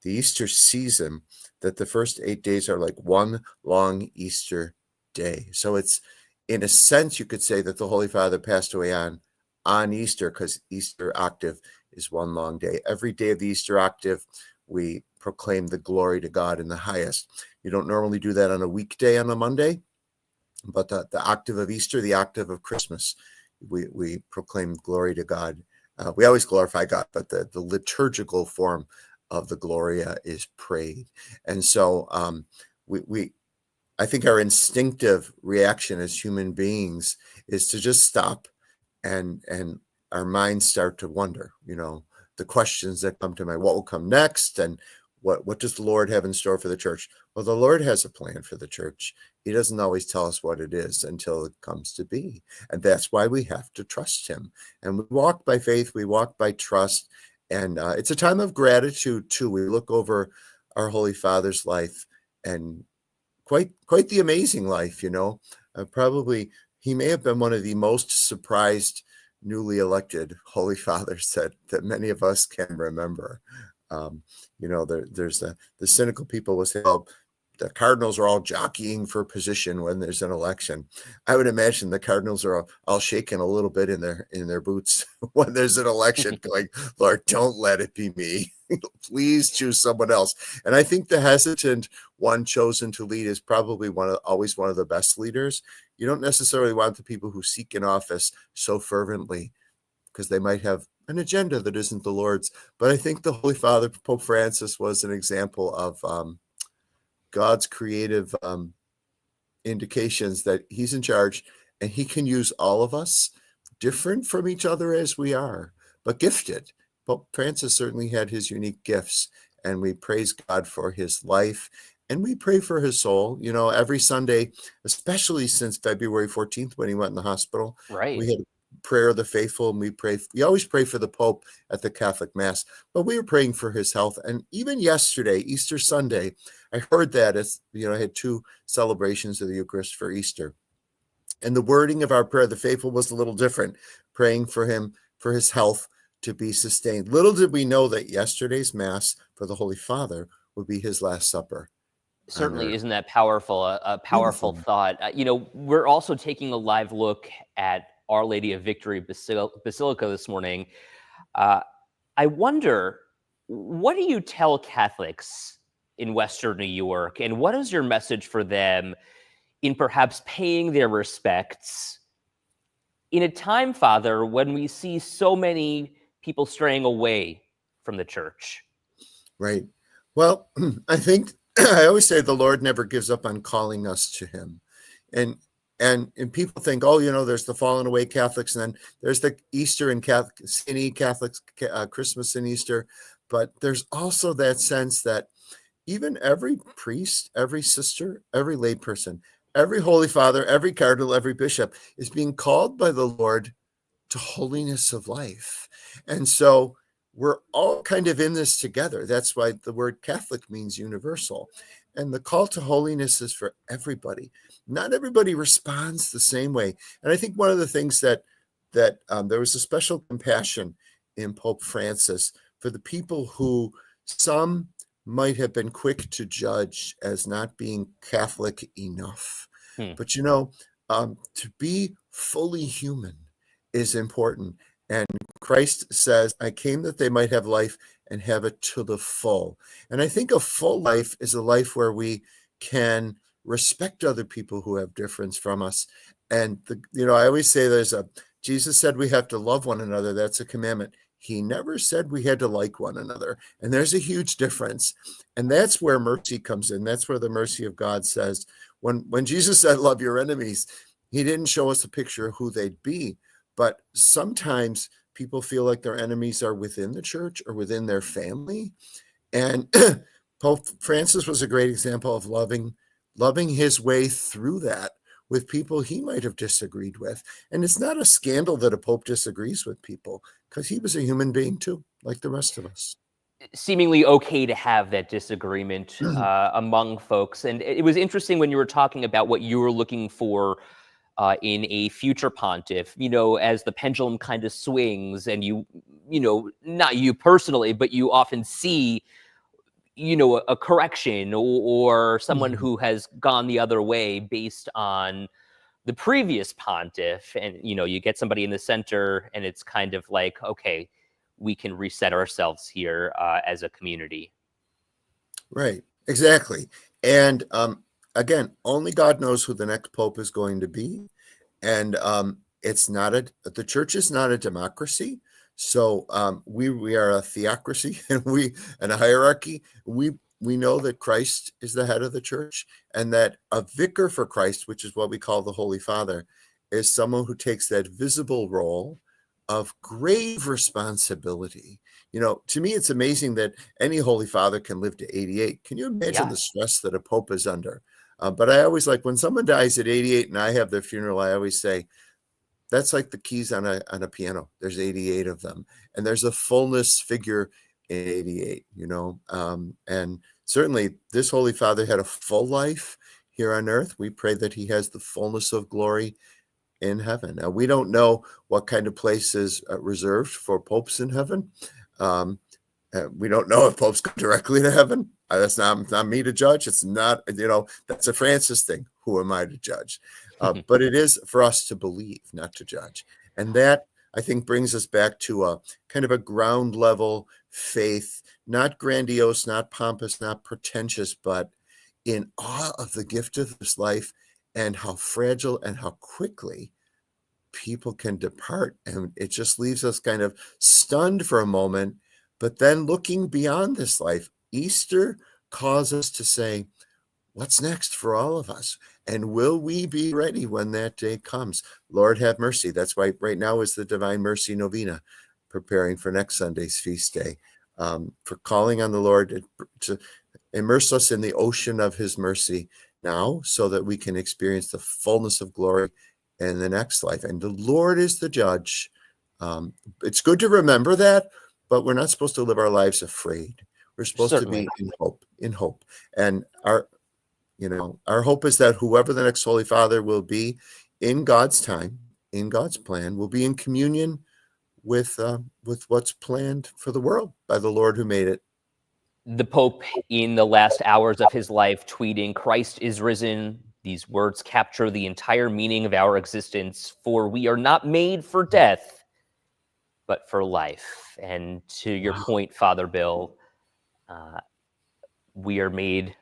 Easter season that the first 8 days are like one long Easter day. So it's, in a sense, you could say that the Holy Father passed away on Easter, because Easter octave is one long day. Every day of the Easter octave, we proclaim the glory to God in the highest. You don't normally do that on a weekday on a Monday, but the octave of Easter, the octave of Christmas, we proclaim glory to God. We always glorify God, but the liturgical form of the Gloria is prayed. And so I think our instinctive reaction as human beings is to just stop and our minds start to wonder, the questions that come to mind. What will come next? And what does the Lord have in store for the church? Well, the Lord has a plan for the church. He doesn't always tell us what it is until it comes to be. And that's why we have to trust him. And we walk by faith, we walk by trust. And it's a time of gratitude, too. We look over our Holy Father's life, and quite the amazing life, Probably he may have been one of the most surprised newly elected Holy Fathers that many of us can remember. There's the cynical people will say, oh, the Cardinals are all jockeying for position when there's an election. I would imagine the Cardinals are all shaking a little bit in their boots when there's an election, going, Lord, don't let it be me. Please choose someone else. And I think the hesitant one chosen to lead is probably always one of the best leaders. You don't necessarily want the people who seek an office so fervently, because they might have an agenda that isn't the Lord's. But I think the Holy Father, Pope Francis, was an example of God's creative indications that he's in charge, and he can use all of us, different from each other as we are, but gifted. Pope Francis certainly had his unique gifts, and we praise God for his life, and we pray for his soul. Every Sunday, especially since February 14th when he went in the hospital, Right. we had prayer of the faithful, and we always pray for the Pope at the Catholic Mass, but we were praying for his health. And even yesterday, Easter Sunday, I heard that I had 2 celebrations of the Eucharist for Easter. And the wording of our prayer of the faithful was a little different, praying for him, for his health to be sustained. Little did we know that yesterday's Mass for the Holy Father would be his last supper. Certainly, isn't that powerful? A powerful Beautiful. thought. We're also taking a live look at Our Lady of Victory Basilica this morning. I wonder, what do you tell Catholics in Western New York, and what is your message for them in perhaps paying their respects in a time, Father, when we see so many people straying away from the church? Right. Well, I think I always say the Lord never gives up on calling us to him. And people think, there's the fallen away Catholics, and then there's the Easter and Catholics, Christmas and Easter. But there's also that sense that even every priest, every sister, every layperson, every Holy Father, every cardinal, every bishop is being called by the Lord to holiness of life. And so we're all kind of in this together. That's why the word Catholic means universal. And the call to holiness is for everybody. Not everybody responds the same way. And I think one of the things that there was a special compassion in Pope Francis for the people who some might have been quick to judge as not being Catholic enough. But to be fully human is important. And Christ says, I came that they might have life and have it to the full. And I think a full life is a life where we can respect other people who have difference from us. And I always say Jesus said we have to love one another. That's a commandment. He never said we had to like one another. And there's a huge difference. And that's where mercy comes in. That's where the mercy of God says, when Jesus said, love your enemies, he didn't show us a picture of who they'd be. But sometimes people feel like their enemies are within the church or within their family. And Pope Francis was a great example of loving his way through that with people he might have disagreed with. And it's not a scandal that a pope disagrees with people, because he was a human being too, like the rest of us. Seemingly okay to have that disagreement among folks. And it was interesting when you were talking about what you were looking for in a future pontiff, as the pendulum kind of swings, and not you personally, but you often see, a correction or someone who has gone the other way based on the previous pontiff. And, you get somebody in the center, and it's kind of like, okay, we can reset ourselves here as a community. Right. Exactly. And again, only God knows who the next pope is going to be. And the church is not a democracy. So we are a theocracy and a hierarchy. We know that Christ is the head of the church, and that a vicar for Christ, which is what we call the Holy Father, is someone who takes that visible role of grave responsibility. To me, it's amazing that any Holy Father can live to 88. Can you imagine the stress that a pope is under? But I always like when someone dies at 88 and I have their funeral, I always say, that's like the keys on a piano. There's 88 of them. And there's a fullness figure in 88, and certainly this Holy Father had a full life here on earth. We pray that he has the fullness of glory in heaven. Now, we don't know what kind of place is reserved for popes in heaven. We don't know if popes go directly to heaven. That's not me to judge. It's not, that's a Francis thing. Who am I to judge? But it is for us to believe, not to judge. And that, I think, brings us back to a kind of a ground level faith, not grandiose, not pompous, not pretentious, but in awe of the gift of this life and how fragile and how quickly people can depart. And it just leaves us kind of stunned for a moment. But then looking beyond this life, Easter calls us to say, what's next for all of us? And will we be ready when that day comes? Lord, have mercy. That's why right now is the Divine Mercy Novena, preparing for next Sunday's feast day, for calling on the Lord to immerse us in the ocean of his mercy now, so that we can experience the fullness of glory and the next life. And the Lord is the judge. It's good to remember that, but we're not supposed to live our lives afraid. We're supposed Certainly. to be in hope. And our hope is that whoever the next Holy Father will be, in God's time, in God's plan, will be in communion with what's planned for the world by the Lord who made it. The Pope, in the last hours of his life, tweeting, "Christ is risen." These words capture the entire meaning of our existence, for we are not made for death, but for life. And to your point, Father Bill, we are made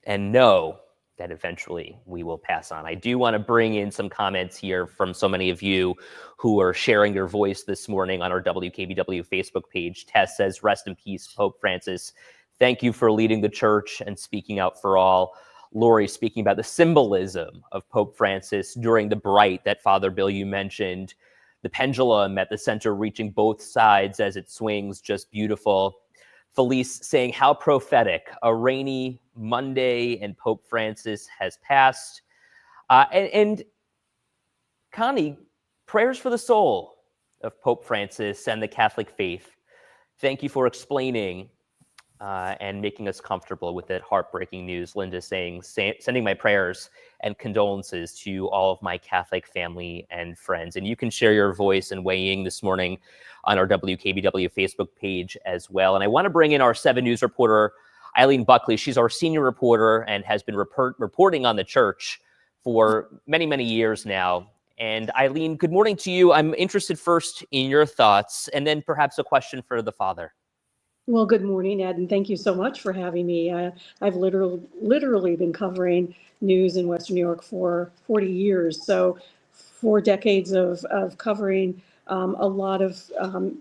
and know that eventually we will pass on. I do want to bring in some comments here from so many of you who are sharing your voice this morning on our WKBW Facebook page. Tess says, "Rest in peace, Pope Francis. Thank you for leading the church and speaking out for all." Lori speaking about the symbolism of Pope Francis during the Bright that Father Bill, you mentioned. The pendulum at the center reaching both sides as it swings, just beautiful. Felice saying, "How prophetic. A rainy Monday and Pope Francis has passed." And Connie, prayers for the soul of Pope Francis and the Catholic faith. Thank you for explaining and making us comfortable with that heartbreaking news. Linda saying, sending my prayers and condolences to all of my Catholic family and friends. And you can share your voice and weighing this morning on our WKBW Facebook page as well. And I want to bring in our 7 News reporter, Eileen Buckley. She's our senior reporter and has been reporting on the church for many, many years now. And Eileen, good morning to you. I'm interested first in your thoughts and then perhaps a question for the Father. Well, good morning, Ed, and thank you so much for having me. I've literally been covering news in Western New York for 40 years, so 4 decades of covering a lot of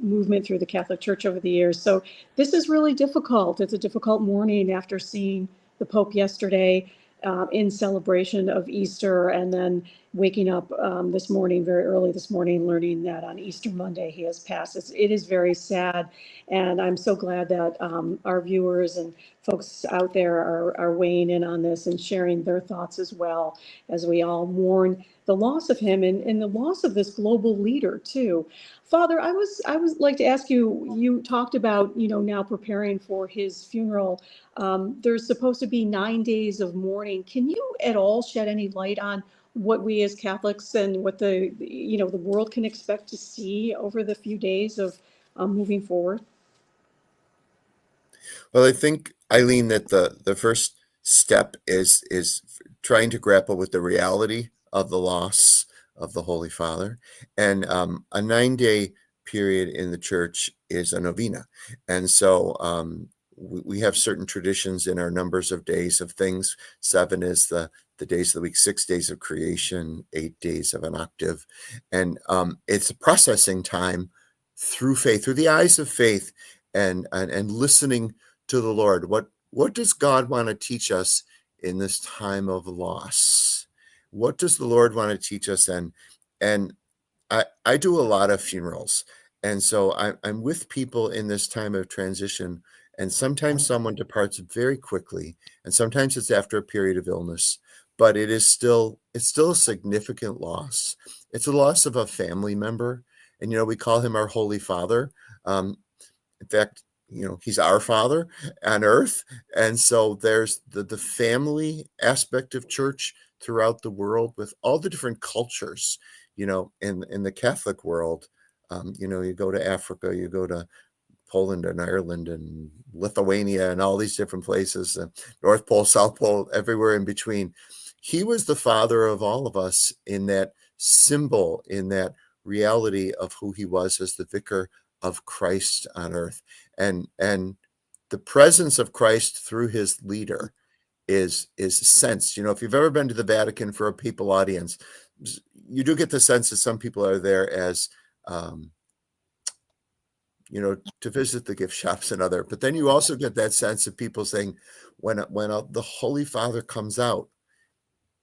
movement through the Catholic Church over the years. So this is really difficult. It's a difficult morning after seeing the Pope yesterday in celebration of Easter, and then waking up this morning, very early this morning, learning that on Easter Monday he has passed. It is very sad, and I'm so glad that our viewers and folks out there are weighing in on this and sharing their thoughts as well, as we all mourn the loss of him and the loss of this global leader too. Father, I was like to ask you, you talked about, now preparing for his funeral. There's supposed to be 9 days of mourning. Can you at all shed any light on what we as Catholics and what the world can expect to see over the few days of moving forward? Well, I think, Eileen, that the first step is trying to grapple with the reality of the loss of the Holy Father. And a 9-day period in the church is a novena. And so we have certain traditions in our numbers of days of things. 7 is the days of the week, 6 days of creation, 8 days of an octave. And it's a processing time through faith, through the eyes of faith, and listening to the Lord. What does God want to teach us in this time of loss? What does the Lord want to teach us? And I do a lot of funerals. And so I'm with people in this time of transition. And sometimes someone departs very quickly, and sometimes it's after a period of illness. But it's still a significant loss. It's a loss of a family member. And, we call him our Holy Father. In fact, he's our Father on earth. And so there's the family aspect of church throughout the world with all the different cultures, in the Catholic world. You go to Africa, you go to Poland and Ireland and Lithuania and all these different places, North Pole, South Pole, everywhere in between. He was the father of all of us in that symbol, in that reality of who he was as the vicar of Christ on earth. And the presence of Christ through his leader is sensed. If you've ever been to the Vatican for a papal audience, you do get the sense that some people are there as to visit the gift shops and other. But then you also get that sense of people saying, when the Holy Father comes out,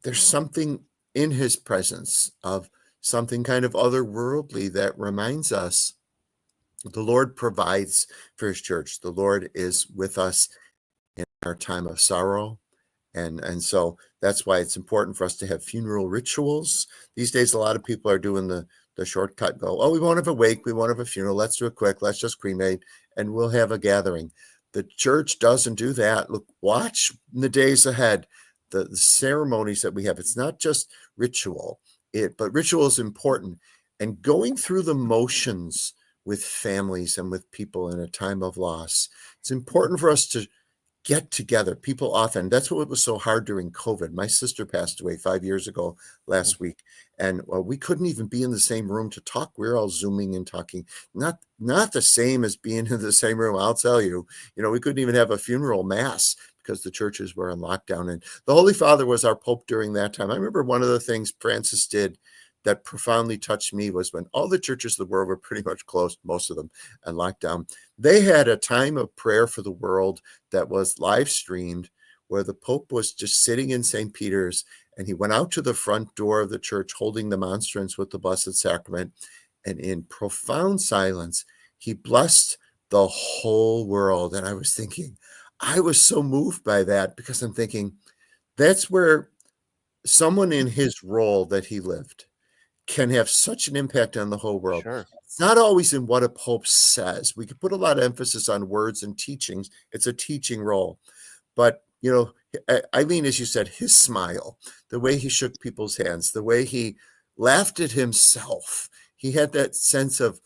there's something in his presence of something kind of otherworldly that reminds us the Lord provides for his church. The Lord is with us in our time of sorrow And so that's why it's important for us to have funeral rituals. These days, a lot of people are doing the shortcut, go, oh, we won't have a wake, we won't have a funeral, let's do it quick, let's just cremate, and we'll have a gathering. The church doesn't do that. Look, watch in the days ahead, the ceremonies that we have. It's not just ritual, but ritual is important. And going through the motions with families and with people in a time of loss, it's important for us to get together. People often, that's what was so hard during COVID. My sister passed away 5 years ago last week, and we couldn't even be in the same room to talk. We were all Zooming and talking. Not the same as being in the same room, I'll tell you. We couldn't even have a funeral mass because the churches were in lockdown. And the Holy Father was our Pope during that time. I remember one of the things Francis did that profoundly touched me was when all the churches of the world were pretty much closed, most of them, and locked down. They had a time of prayer for the world that was live streamed, where the Pope was just sitting in St. Peter's, and he went out to the front door of the church holding the monstrance with the Blessed Sacrament, and in profound silence, he blessed the whole world. And I was thinking, I was so moved by that, because I'm thinking, that's where someone in his role that he lived can have such an impact on the whole world. Sure. It's not always in what a pope says. We could put a lot of emphasis on words and teachings. It's a teaching role. But, Eileen, as you said, his smile, the way he shook people's hands, the way he laughed at himself, he had that sense of,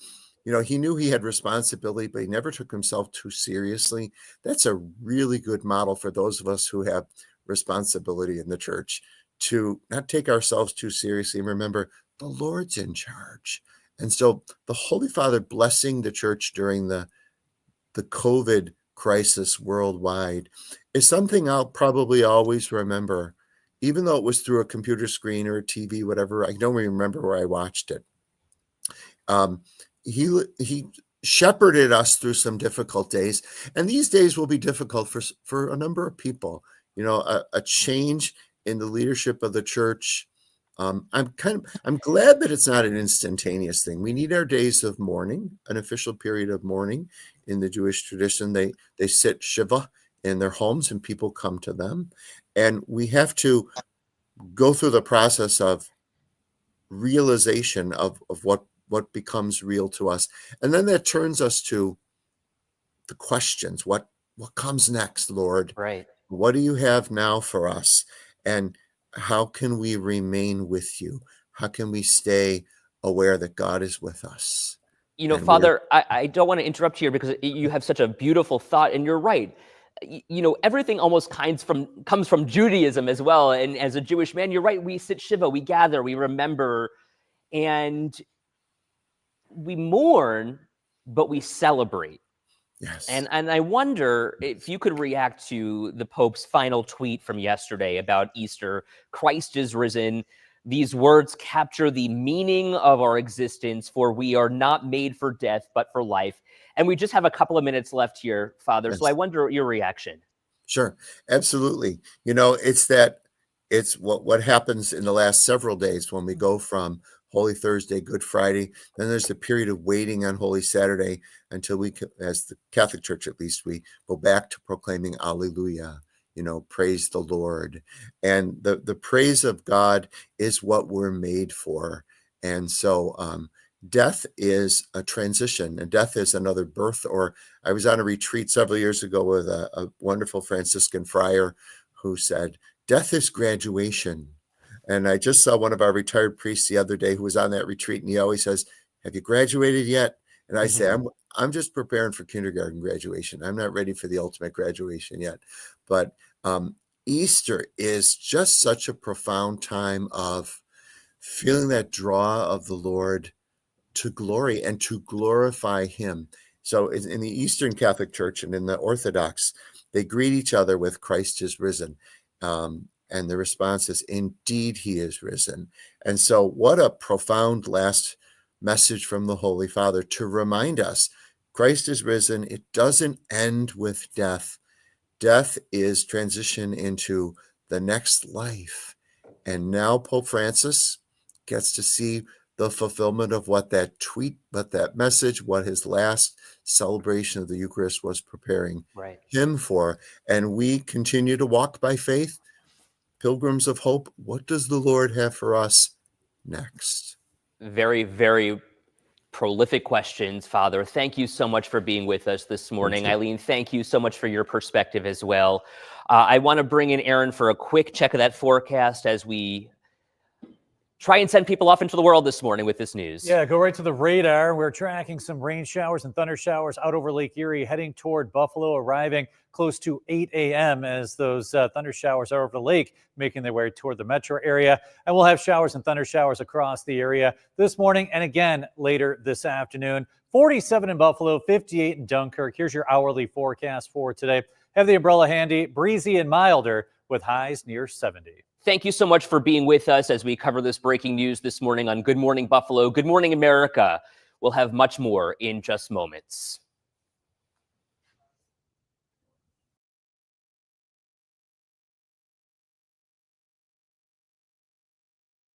he knew he had responsibility, but he never took himself too seriously. That's a really good model for those of us who have responsibility in the church, to not take ourselves too seriously and remember the Lord's in charge. And so the Holy Father blessing the church during the COVID crisis worldwide is something I'll probably always remember, even though it was through a computer screen or a TV, whatever. I don't even remember where I watched it. He shepherded us through some difficult days, and these days will be difficult for a number of people. A change in the leadership of the church. I'm glad that it's not an instantaneous thing. We need our days of mourning, an official period of mourning. In the Jewish tradition, they sit Shiva in their homes and people come to them. And we have to go through the process of realization of what becomes real to us. And then that turns us to the questions. What comes next, Lord? Right. What do you have now for us? And how can we remain with you? How can we stay aware that God is with us? Father, I don't want to interrupt here because you have such a beautiful thought, and you're right. Everything almost comes from Judaism as well. And as a Jewish man, you're right. We sit Shiva, we gather, we remember, and we mourn, but we celebrate. Yes. And I wonder if you could react to the Pope's final tweet from yesterday about Easter. Christ is risen. These words capture the meaning of our existence, for we are not made for death, but for life. And we just have a couple of minutes left here, Father. Yes. So I wonder your reaction. Sure. Absolutely. It's what happens in the last several days when we go from Holy Thursday, Good Friday. Then there's the period of waiting on Holy Saturday until we, as the Catholic Church at least, we go back to proclaiming Alleluia, praise the Lord. And the praise of God is what we're made for. And so death is a transition, and death is another birth. Or I was on a retreat several years ago with a wonderful Franciscan friar who said, death is graduation. And I just saw one of our retired priests the other day who was on that retreat, and he always says, have you graduated yet? And I say, I'm just preparing for kindergarten graduation. I'm not ready for the ultimate graduation yet. But Easter is just such a profound time of feeling that draw of the Lord to glory and to glorify him. So in the Eastern Catholic Church and in the Orthodox, they greet each other with Christ is risen. And the response is, indeed, he is risen. And so what a profound last message from the Holy Father to remind us, Christ is risen. It doesn't end with death. Death is transition into the next life. And now Pope Francis gets to see the fulfillment of what that tweet, what that message, what his last celebration of the Eucharist was preparing him for. And we continue to walk by faith. pilgrims of hope, what does the Lord have for us next? Very, very prolific questions, Father. Thank you so much for being with us this morning. you. Eileen, thank you so much for your perspective as well. I want to bring in Aaron for a quick check of that forecast as we try and send people off into the world this morning with this news. Yeah, go right to the radar. We're tracking some rain showers and thunder showers out over Lake Erie, heading toward Buffalo, arriving close to 8 a.m. as those thunder showers are over the lake, making their way toward the metro area. And we'll have showers and thunder showers across the area this morning and again later this afternoon. 47 in Buffalo, 58 in Dunkirk. Here's your hourly forecast for today. Have the umbrella handy, breezy and milder with highs near 70. Thank you so much for being with us as we cover this breaking news this morning on Good Morning Buffalo. Good morning, America. We'll have much more in just moments.